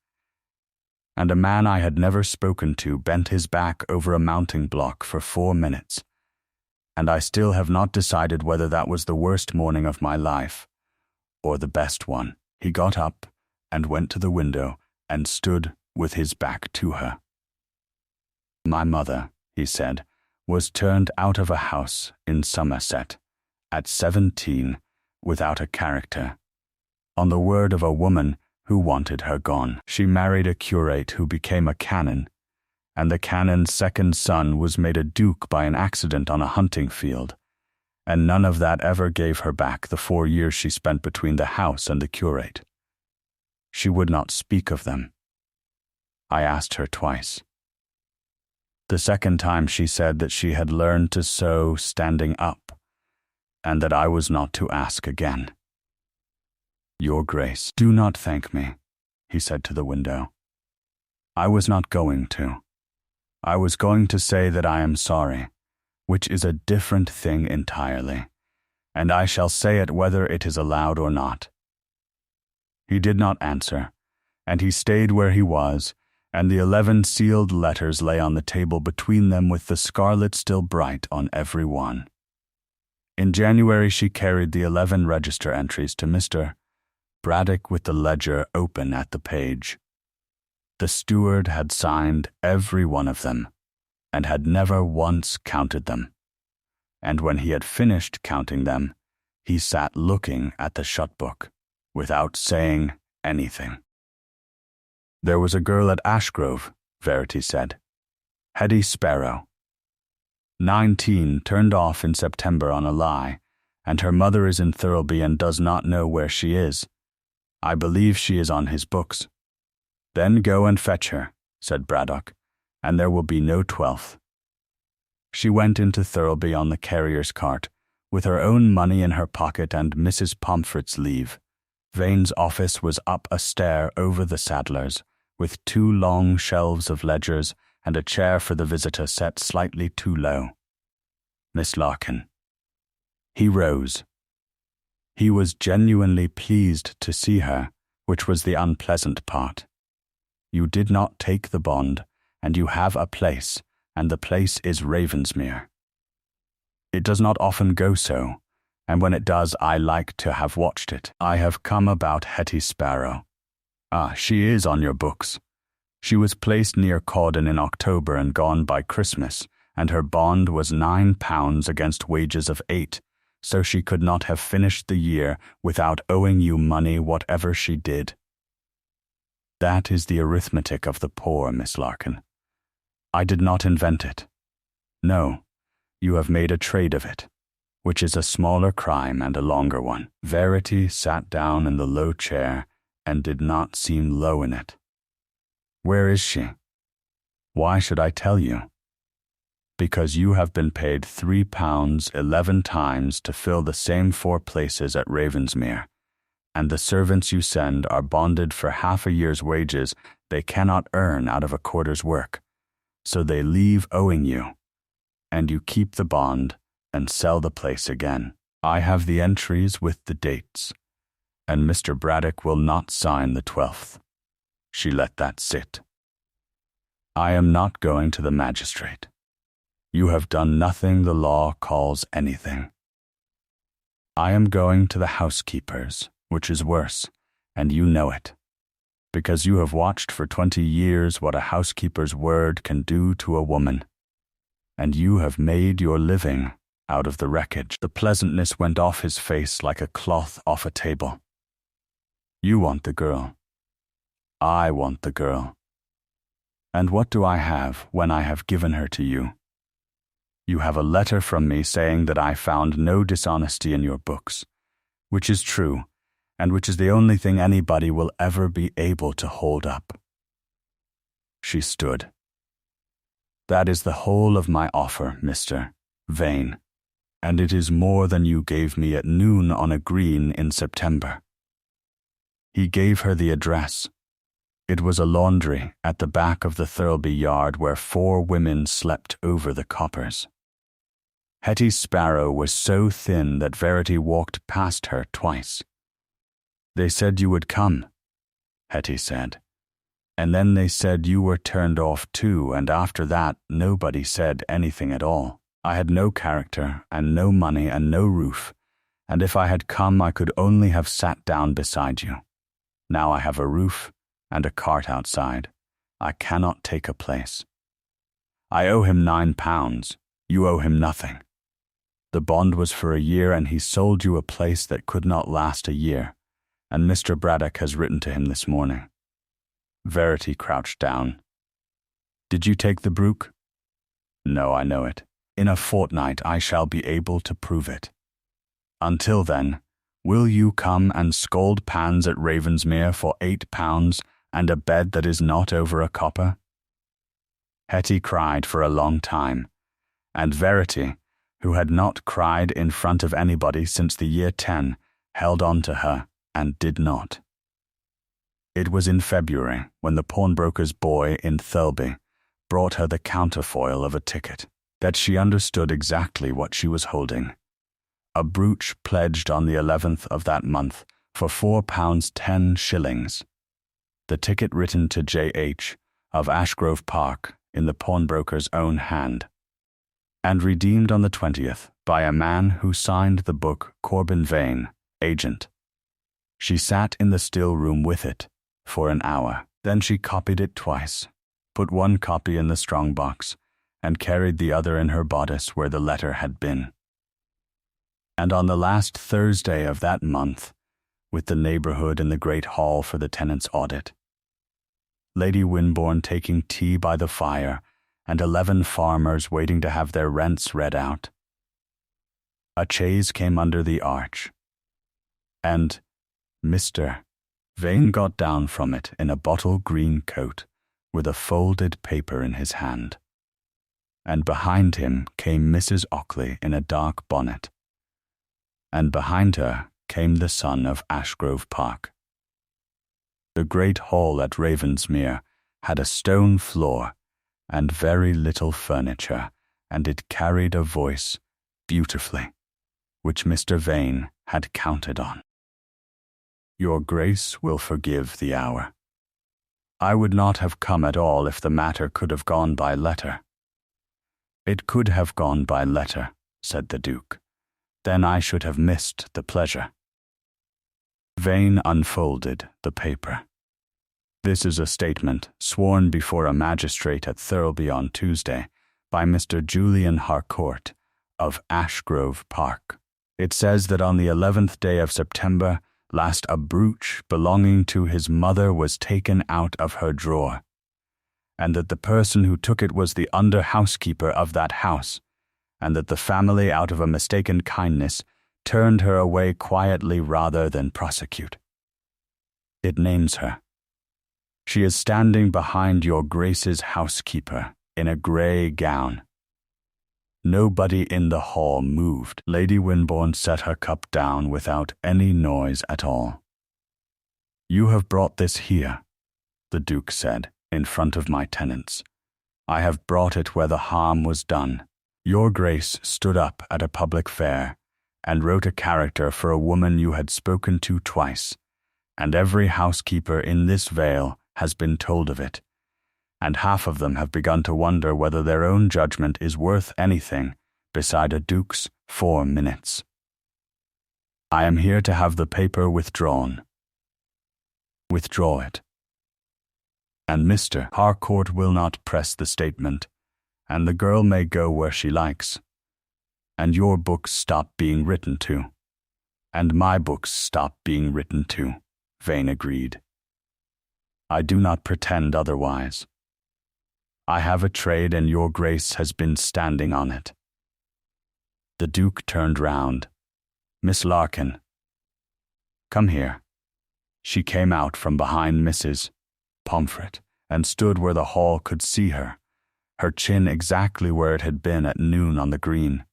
And a man I had never spoken to bent his back over a mounting block for 4 minutes, and I still have not decided whether that was the worst morning of my life, or the best one. He got up and went to the window and stood with his back to her. My mother, he said, was turned out of a house in Somerset, at 17, without a character, on the word of a woman who wanted her gone. She married a curate who became a canon, and the canon's second son was made a duke by an accident on a hunting field, and none of that ever gave her back the 4 years she spent between the house and the curate. She would not speak of them. I asked her twice. The second time she said that she had learned to sew standing up, and that I was not to ask again. Your Grace, do not thank me, he said to the window. I was not going to. I was going to say that I am sorry, which is a different thing entirely, and I shall say it whether it is allowed or not. He did not answer, and he stayed where he was, and the 11 sealed letters lay on the table between them with the scarlet still bright on every one. In January she carried the 11 register entries to Mr. Braddock with the ledger open at the page. The steward had signed every one of them, and had never once counted them. And when he had finished counting them, he sat looking at the shut-book, without saying anything. There was a girl at Ashgrove, Verity said. Hetty Sparrow. 19, turned off in September on a lie, and her mother is in Thirlby and does not know where she is. I believe she is on his books. Then go and fetch her, said Braddock, and there will be no 12th. She went into Thirlby on the carrier's cart, with her own money in her pocket and Mrs. Pomfret's leave. Vane's office was up a stair over the saddler's, with 2 long shelves of ledgers and a chair for the visitor set slightly too low. Miss Larkin. He rose. He was genuinely pleased to see her, which was the unpleasant part. You did not take the bond, and you have a place, and the place is Ravensmere. It does not often go so, and when it does, I like to have watched it. I have come about Hetty Sparrow. Ah, she is on your books. She was placed near Cawdon in October and gone by Christmas, and her bond was £9 against wages of 8, so she could not have finished the year without owing you money whatever she did. That is the arithmetic of the poor, Miss Larkin. I did not invent it. No, you have made a trade of it, which is a smaller crime and a longer one. Verity sat down in the low chair and did not seem low in it. Where is she? Why should I tell you? Because you have been paid £3 11 times to fill the same 4 places at Ravensmere, and the servants you send are bonded for half a year's wages they cannot earn out of a quarter's work, so they leave owing you, and you keep the bond and sell the place again. I have the entries with the dates, and Mr. Braddock will not sign the 12th. She let that sit. I am not going to the magistrate. You have done nothing the law calls anything. I am going to the housekeeper's, which is worse, and you know it, because you have watched for 20 years what a housekeeper's word can do to a woman, and you have made your living out of the wreckage. The pleasantness went off his face like a cloth off a table. You want the girl. I want the girl. And what do I have when I have given her to you? You have a letter from me saying that I found no dishonesty in your books, which is true, and which is the only thing anybody will ever be able to hold up. She stood. That is the whole of my offer, Mr. Vane, and it is more than you gave me at noon on a green in September. He gave her the address. It was a laundry at the back of the Thirlby yard where 4 women slept over the coppers. Hetty Sparrow was so thin that Verity walked past her twice. They said you would come, Hetty said, and then they said you were turned off too, and after that nobody said anything at all. I had no character and no money and no roof, and if I had come I could only have sat down beside you. Now I have a roof and a cart outside. I cannot take a place. I owe him £9. You owe him nothing. The bond was for a year, and he sold you a place that could not last a year, and Mr. Braddock has written to him this morning. Verity crouched down. Did you take the Brook? No, I know it. In a fortnight I shall be able to prove it. Until then, will you come and scold pans at Ravensmere for £8 and a bed that is not over a copper? Hetty cried for a long time, and Verity, who had not cried in front of anybody since the year 10, held on to her and did not. It was in February when the pawnbroker's boy in Thirlby brought her the counterfoil of a ticket that she understood exactly what she was holding. A brooch pledged on the 11th of that month for £4 10 The ticket written to J.H. of Ashgrove Park in the pawnbroker's own hand, and redeemed on the 20th by a man who signed the book Corbin Vane, agent. She sat in the still room with it for an hour. Then she copied it twice, put one copy in the strong box, and carried the other in her bodice where the letter had been. And on the last Thursday of that month, with the neighbourhood in the great hall for the tenants' audit, Lady Winbourne taking tea by the fire, and 11 farmers waiting to have their rents read out, a chaise came under the arch, and Mr. Vane got down from it in a bottle green coat with a folded paper in his hand, and behind him came Mrs. Ockley in a dark bonnet, and behind her came the son of Ashgrove Park. The great hall at Ravensmere had a stone floor, and very little furniture, and it carried a voice beautifully, which Mr. Vane had counted on. Your Grace will forgive the hour. I would not have come at all if the matter could have gone by letter. It could have gone by letter, said the Duke. Then I should have missed the pleasure. Vane unfolded the paper. This is a statement sworn before a magistrate at Thirlby on Tuesday by Mr. Julian Harcourt of Ashgrove Park. It says that on the 11th day of September last a brooch belonging to his mother was taken out of her drawer, and that the person who took it was the under-housekeeper of that house, and that the family, out of a mistaken kindness, turned her away quietly rather than prosecute. It names her. She is standing behind your Grace's housekeeper in a grey gown. Nobody in the hall moved. Lady Winbourne set her cup down without any noise at all. You have brought this here, the Duke said, in front of my tenants. I have brought it where the harm was done. Your Grace stood up at a public fair and wrote a character for a woman you had spoken to twice, and every housekeeper in this vale has been told of it, and half of them have begun to wonder whether their own judgment is worth anything beside a Duke's 4 minutes. I am here to have the paper withdrawn. Withdraw it. And Mr. Harcourt will not press the statement, and the girl may go where she likes. And your books stop being written to. And my books stop being written to, Vane agreed. I do not pretend otherwise. I have a trade, and your Grace has been standing on it. The Duke turned round. Miss Larkin. Come here. She came out from behind Mrs. Pomfret and stood where the hall could see her, her chin exactly where it had been at noon on the green.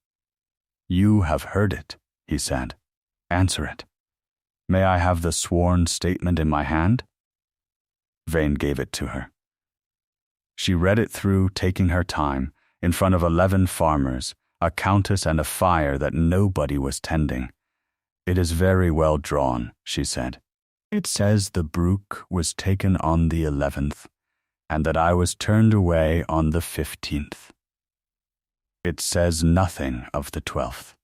You have heard it, he said. Answer it. May I have the sworn statement in my hand? Vane gave it to her. She read it through, taking her time, in front of 11 farmers, a countess, and a fire that nobody was tending. It is very well drawn, she said. It says the brook was taken on the 11th, and that I was turned away on the 15th. It says nothing of the 12th,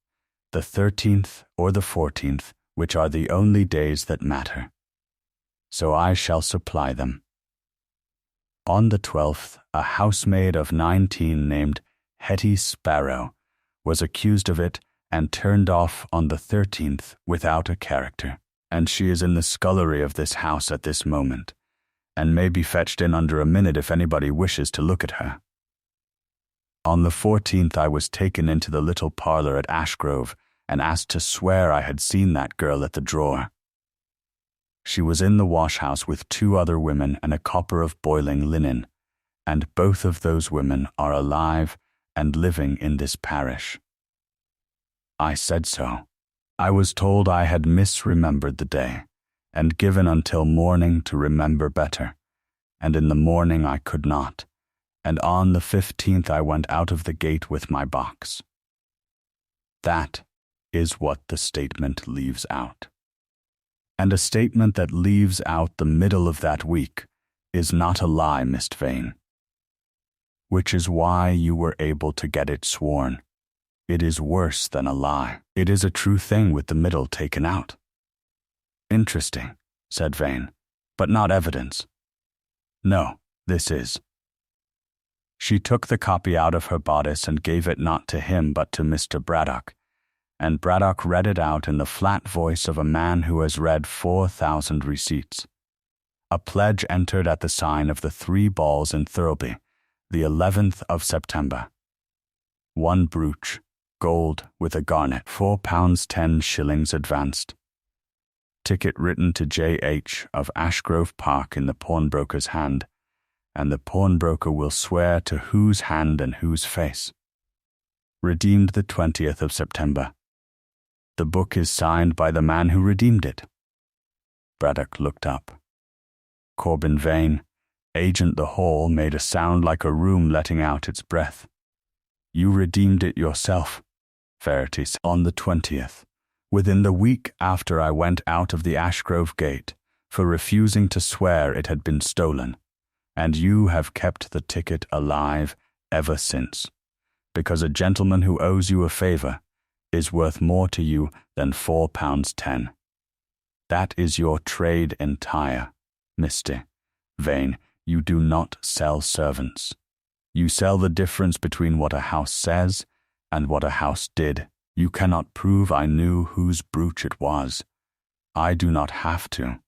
the 13th, or the 14th, which are the only days that matter. So I shall supply them. On the 12th, a housemaid of 19 named Hetty Sparrow was accused of it and turned off on the 13th without a character, and she is in the scullery of this house at this moment, and may be fetched in under a minute if anybody wishes to look at her. On the 14th I was taken into the little parlour at Ashgrove and asked to swear I had seen that girl at the drawer. She was in the wash-house with 2 other women and a copper of boiling linen, and both of those women are alive and living in this parish. I said so. I was told I had misremembered the day, and given until morning to remember better, and in the morning I could not, and on the 15th I went out of the gate with my box. That is what the statement leaves out. And a statement that leaves out the middle of that week is not a lie, Miss Vane. Which is why you were able to get it sworn. It is worse than a lie. It is a true thing with the middle taken out. Interesting, said Vane, but not evidence. No, this is. She took the copy out of her bodice and gave it not to him but to Mr. Braddock, and Braddock read it out in the flat voice of a man who has read 4,000 receipts. A pledge entered at the sign of the 3 Balls in Thirlby, the 11th of September. 1 brooch, gold with a garnet, £4 10 advanced. Ticket written to J.H. of Ashgrove Park in the pawnbroker's hand, and the pawnbroker will swear to whose hand and whose face. Redeemed the 20th of September. The book is signed by the man who redeemed it. Braddock looked up. Corbin Vane, Agent the hall made a sound like a room letting out its breath. You redeemed it yourself, Verity said. On the 20th, within the week after I went out of the Ashgrove gate for refusing to swear it had been stolen, and you have kept the ticket alive ever since, because a gentleman who owes you a favour is worth more to you than £4.10. That is your trade entire, Misty. Vane, you do not sell servants. You sell the difference between what a house says and what a house did. You cannot prove I knew whose brooch it was. I do not have to.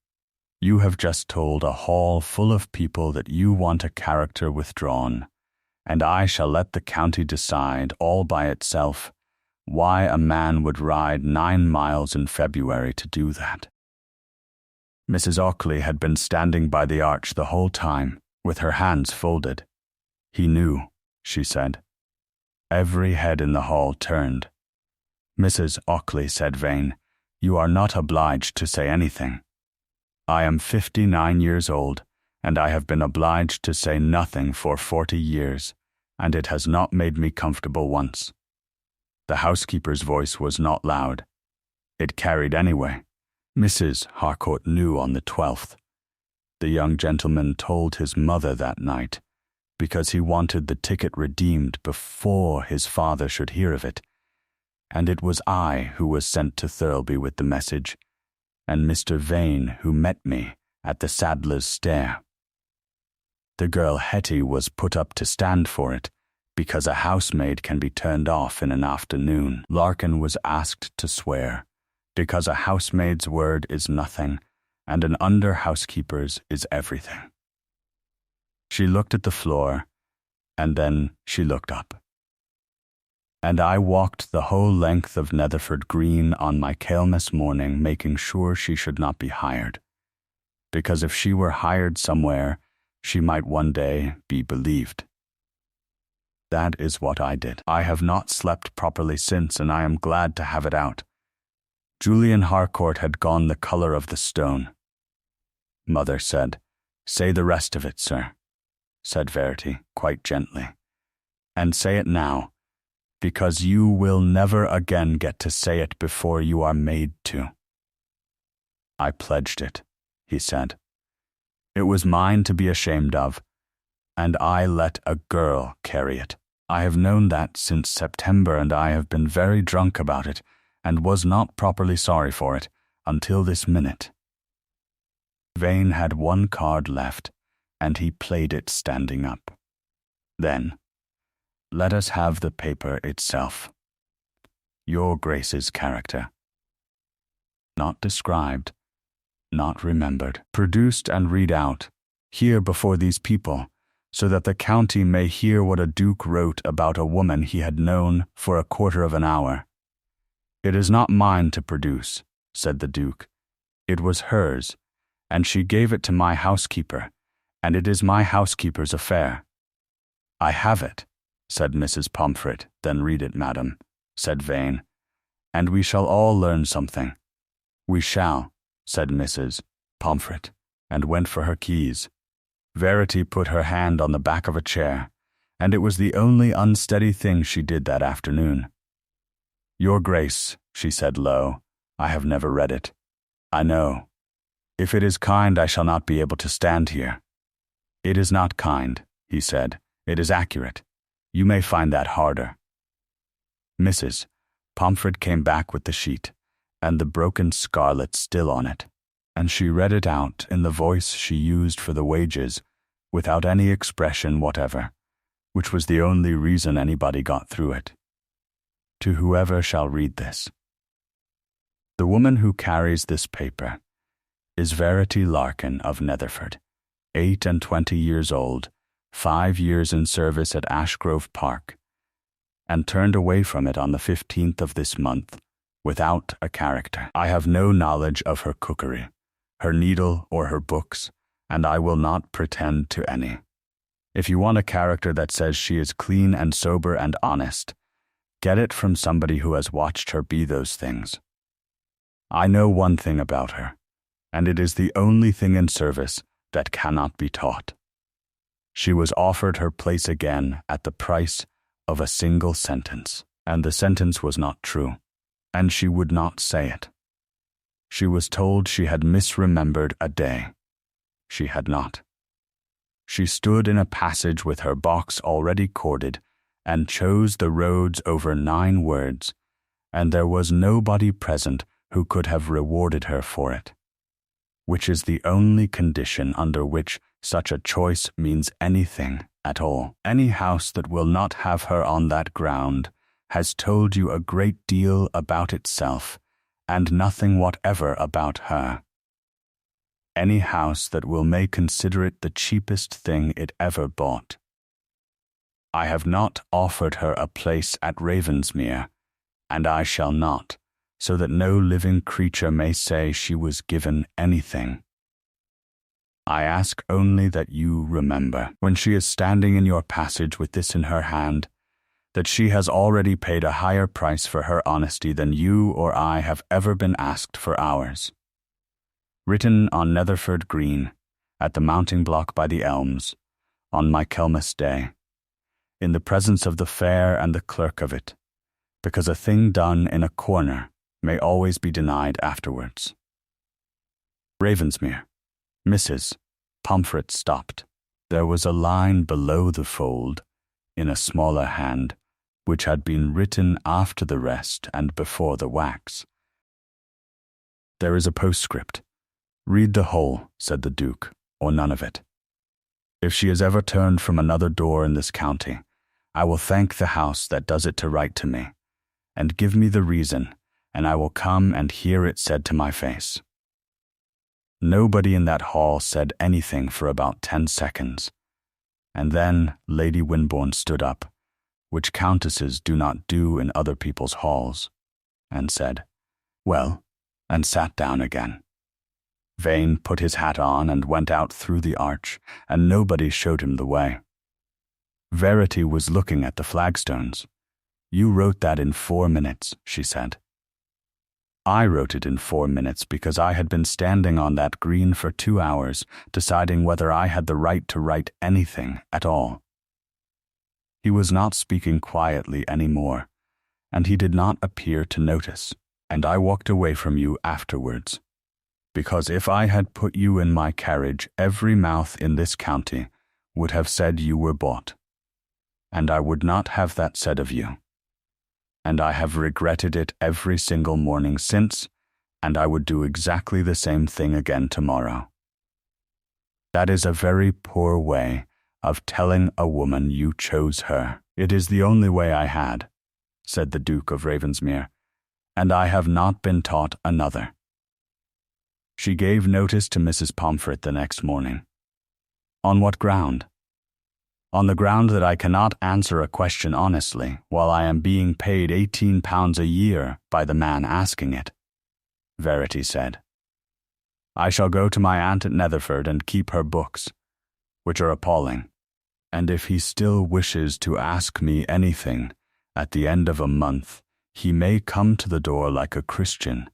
You have just told a hall full of people that you want a character withdrawn, and I shall let the county decide all by itself why a man would ride 9 miles in February to do that. Mrs. Ockley had been standing by the arch the whole time, with her hands folded. He knew, she said. Every head in the hall turned. Mrs. Ockley, said Vane, you are not obliged to say anything. I am 59 years old, and I have been obliged to say nothing for 40 years, and it has not made me comfortable once. The housekeeper's voice was not loud. It carried anyway. Mrs. Harcourt knew on the 12th. The young gentleman told his mother that night, because he wanted the ticket redeemed before his father should hear of it, and it was I who was sent to Thirlby with the message, and Mr. Vane who met me at the saddler's stair. The girl Hetty was put up to stand for it, because a housemaid can be turned off in an afternoon. Larkin was asked to swear, because a housemaid's word is nothing, and an under-housekeeper's is everything. She looked at the floor, and then she looked up. And I walked the whole length of Netherford Green on Michaelmas morning, making sure she should not be hired, because if she were hired somewhere, she might one day be believed. That is what I did. I have not slept properly since, and I am glad to have it out. Julian Harcourt had gone the colour of the stone. Mother said, say the rest of it, sir, said Verity, quite gently. And say it now, because you will never again get to say it before you are made to. I pledged it, he said. It was mine to be ashamed of, and I let a girl carry it. I have known that since September, and I have been very drunk about it, and was not properly sorry for it until this minute. Vane had one card left, and he played it standing up. Then, let us have the paper itself. Your Grace's character. Not described, not remembered. Produced and read out, here before these people, so that the county may hear what a duke wrote about a woman he had known for a quarter of an hour. It is not mine to produce, said the duke. It was hers, and she gave it to my housekeeper, and it is my housekeeper's affair. I have it, said Mrs. Pomfret. Then read it, madam, said Vane, and we shall all learn something. We shall, said Mrs. Pomfret, and went for her keys. Verity put her hand on the back of a chair, and it was the only unsteady thing she did that afternoon. Your Grace, she said low, I have never read it. I know. If it is kind, I shall not be able to stand here. It is not kind, he said. It is accurate. You may find that harder. Mrs. Pomfret came back with the sheet, and the broken scarlet still on it, and she read it out in the voice she used for the wages, without any expression whatever, which was the only reason anybody got through it. To whoever shall read this. The woman who carries this paper is Verity Larkin of Netherford, 28 years old, 5 years in service at Ashgrove Park, and turned away from it on the 15th of this month, without a character. I have no knowledge of her cookery, her needle, or her books, and I will not pretend to any. If you want a character that says she is clean and sober and honest, get it from somebody who has watched her be those things. I know one thing about her, and it is the only thing in service that cannot be taught. She was offered her place again at the price of a single sentence, and the sentence was not true, and she would not say it. She was told she had misremembered a day. She had not. She stood in a passage with her box already corded, and chose the roads over 9 words, and there was nobody present who could have rewarded her for it, which is the only condition under which such a choice means anything at all. Any house that will not have her on that ground has told you a great deal about itself and nothing whatever about her. Any house that may consider it the cheapest thing it ever bought. I have not offered her a place at Ravensmere, and I shall not, so that no living creature may say she was given anything. I ask only that you remember, when she is standing in your passage with this in her hand, that she has already paid a higher price for her honesty than you or I have ever been asked for ours. Written on Netherford Green, at the mounting block by the elms, on Michaelmas Day, in the presence of the fair and the clerk of it, because a thing done in a corner may always be denied afterwards. Ravensmere. Mrs. Pomfret stopped. There was a line below the fold, in a smaller hand, which had been written after the rest and before the wax. There is a postscript. Read the whole, said the Duke, or none of it. If she is ever turned from another door in this county, I will thank the house that does it to write to me, and give me the reason, and I will come and hear it said to my face. Nobody in that hall said anything for about 10 seconds, and then Lady Winbourne stood up, which countesses do not do in other people's halls, and said, "Well," and sat down again. Vane put his hat on and went out through the arch, and nobody showed him the way. Verity was looking at the flagstones. "You wrote that in 4 minutes," she said. I wrote it in 4 minutes because I had been standing on that green for 2 hours, deciding whether I had the right to write anything at all. He was not speaking quietly any more, and he did not appear to notice, and I walked away from you afterwards, because if I had put you in my carriage, every mouth in this county would have said you were bought, and I would not have that said of you. And I have regretted it every single morning since, and I would do exactly the same thing again tomorrow. That is a very poor way of telling a woman you chose her. It is the only way I had, said the Duke of Ravensmere, and I have not been taught another. She gave notice to Mrs. Pomfret the next morning. On what ground? On the ground that I cannot answer a question honestly while I am being paid £18 a year by the man asking it, Verity said. I shall go to my aunt at Netherford and keep her books, which are appalling, and if he still wishes to ask me anything at the end of a month, he may come to the door like a Christian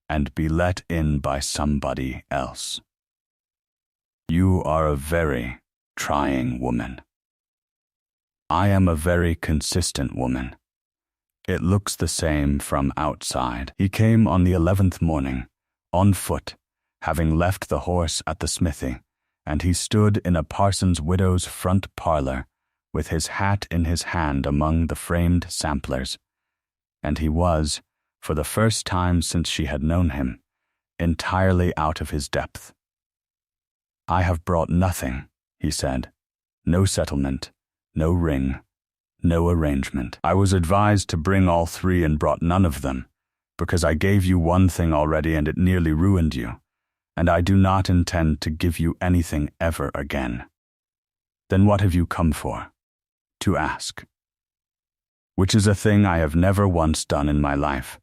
and be let in by somebody else. You are a very trying woman. I am a very consistent woman. It looks the same from outside. He came on the 11th morning, on foot, having left the horse at the smithy, and he stood in a parson's widow's front parlour, with his hat in his hand among the framed samplers, and he was, for the first time since she had known him, entirely out of his depth. I have brought nothing, he said, no settlement, no ring, no arrangement. I was advised to bring all 3 and brought none of them, because I gave you one thing already and it nearly ruined you, and I do not intend to give you anything ever again. Then what have you come for? To ask. Which is a thing I have never once done in my life,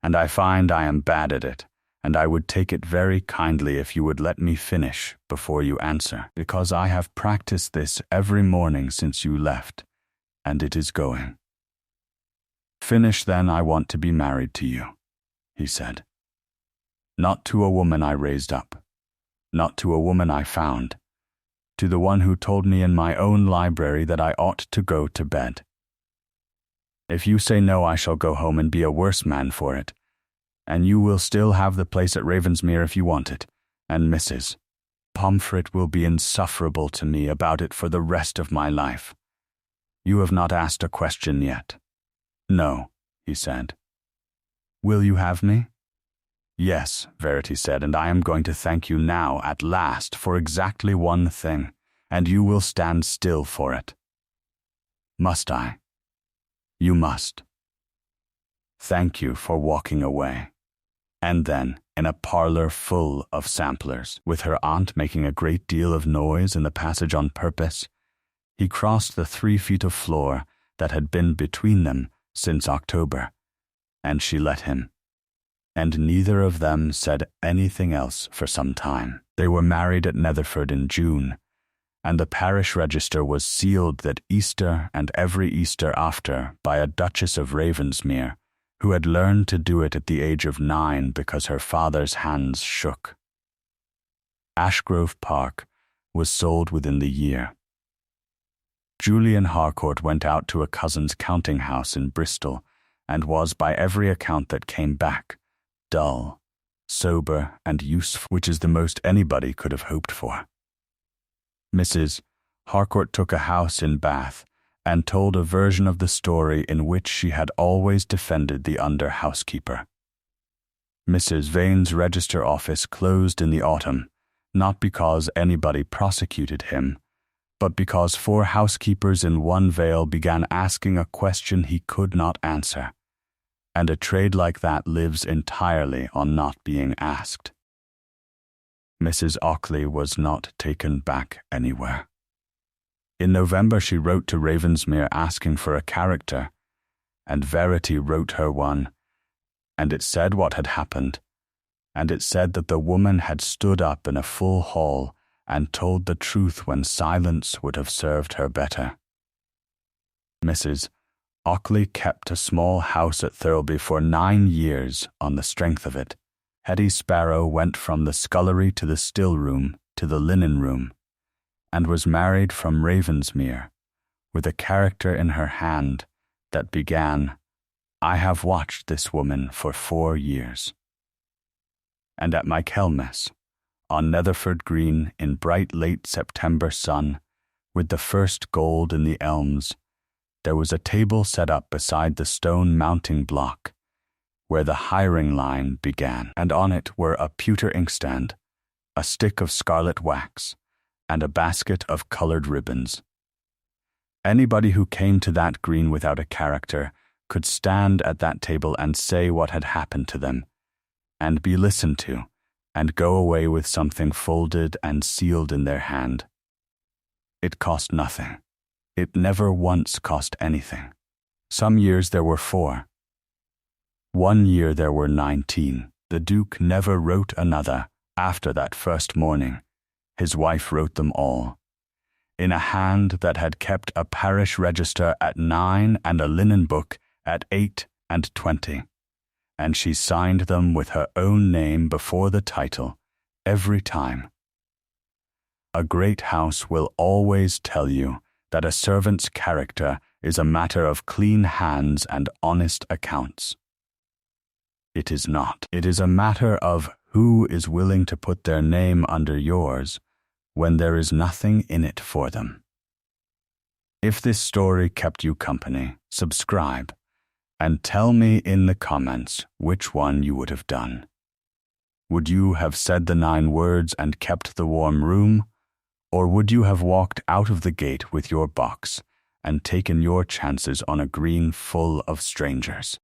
and I find I am bad at it, and I would take it very kindly if you would let me finish before you answer, because I have practiced this every morning since you left, and it is going. Finish then. I want to be married to you, he said. Not to a woman I raised up, not to a woman I found, to the one who told me in my own library that I ought to go to bed. If you say no, I shall go home and be a worse man for it, and you will still have the place at Ravensmere if you want it, and Mrs. Pomfret will be insufferable to me about it for the rest of my life. You have not asked a question yet. No, he said. Will you have me? Yes, Verity said, and I am going to thank you now, at last, for exactly one thing, and you will stand still for it. Must I? You must. Thank you for walking away. And then, in a parlor full of samplers, with her aunt making a great deal of noise in the passage on purpose, he crossed the 3 feet of floor that had been between them since October, and she let him. And neither of them said anything else for some time. They were married at Netherford in June, and the parish register was sealed that Easter and every Easter after by a Duchess of Ravensmere, who had learned to do it at the age of 9 because her father's hands shook. Ashgrove Park was sold within the year. Julian Harcourt went out to a cousin's counting house in Bristol and was, by every account that came back, dull, sober, and useful, which is the most anybody could have hoped for. Mrs. Harcourt took a house in Bath and told a version of the story in which she had always defended the under-housekeeper. Mrs. Vane's register office closed in the autumn, not because anybody prosecuted him, but because 4 housekeepers in one vale began asking a question he could not answer, and a trade like that lives entirely on not being asked. Mrs. Ockley was not taken back anywhere. In November she wrote to Ravensmere asking for a character, and Verity wrote her one, and it said what had happened, and it said that the woman had stood up in a full hall and told the truth when silence would have served her better. Mrs. Ockley kept a small house at Thirlby for 9 years on the strength of it. Hetty Sparrow went from the scullery to the still room to the linen room, and was married from Ravensmere, with a character in her hand that began, "I have watched this woman for 4 years." And at Michaelmas, on Netherford Green in bright late September sun, with the first gold in the elms, there was a table set up beside the stone mounting block, where the hiring line began, and on it were a pewter inkstand, a stick of scarlet wax, and a basket of colored ribbons. Anybody who came to that green without a character could stand at that table and say what had happened to them, and be listened to, and go away with something folded and sealed in their hand. It cost nothing. It never once cost anything. Some years there were 4. One year there were 19. The Duke never wrote another after that first morning. His wife wrote them all, in a hand that had kept a parish register at 9 and a linen book at 8 and 20, and she signed them with her own name before the title every time. A great house will always tell you that a servant's character is a matter of clean hands and honest accounts. It is not. It is a matter of who is willing to put their name under yours when there is nothing in it for them. If this story kept you company, subscribe, and tell me in the comments which one you would have done. Would you have said the 9 words and kept the warm room, or would you have walked out of the gate with your box and taken your chances on a green full of strangers?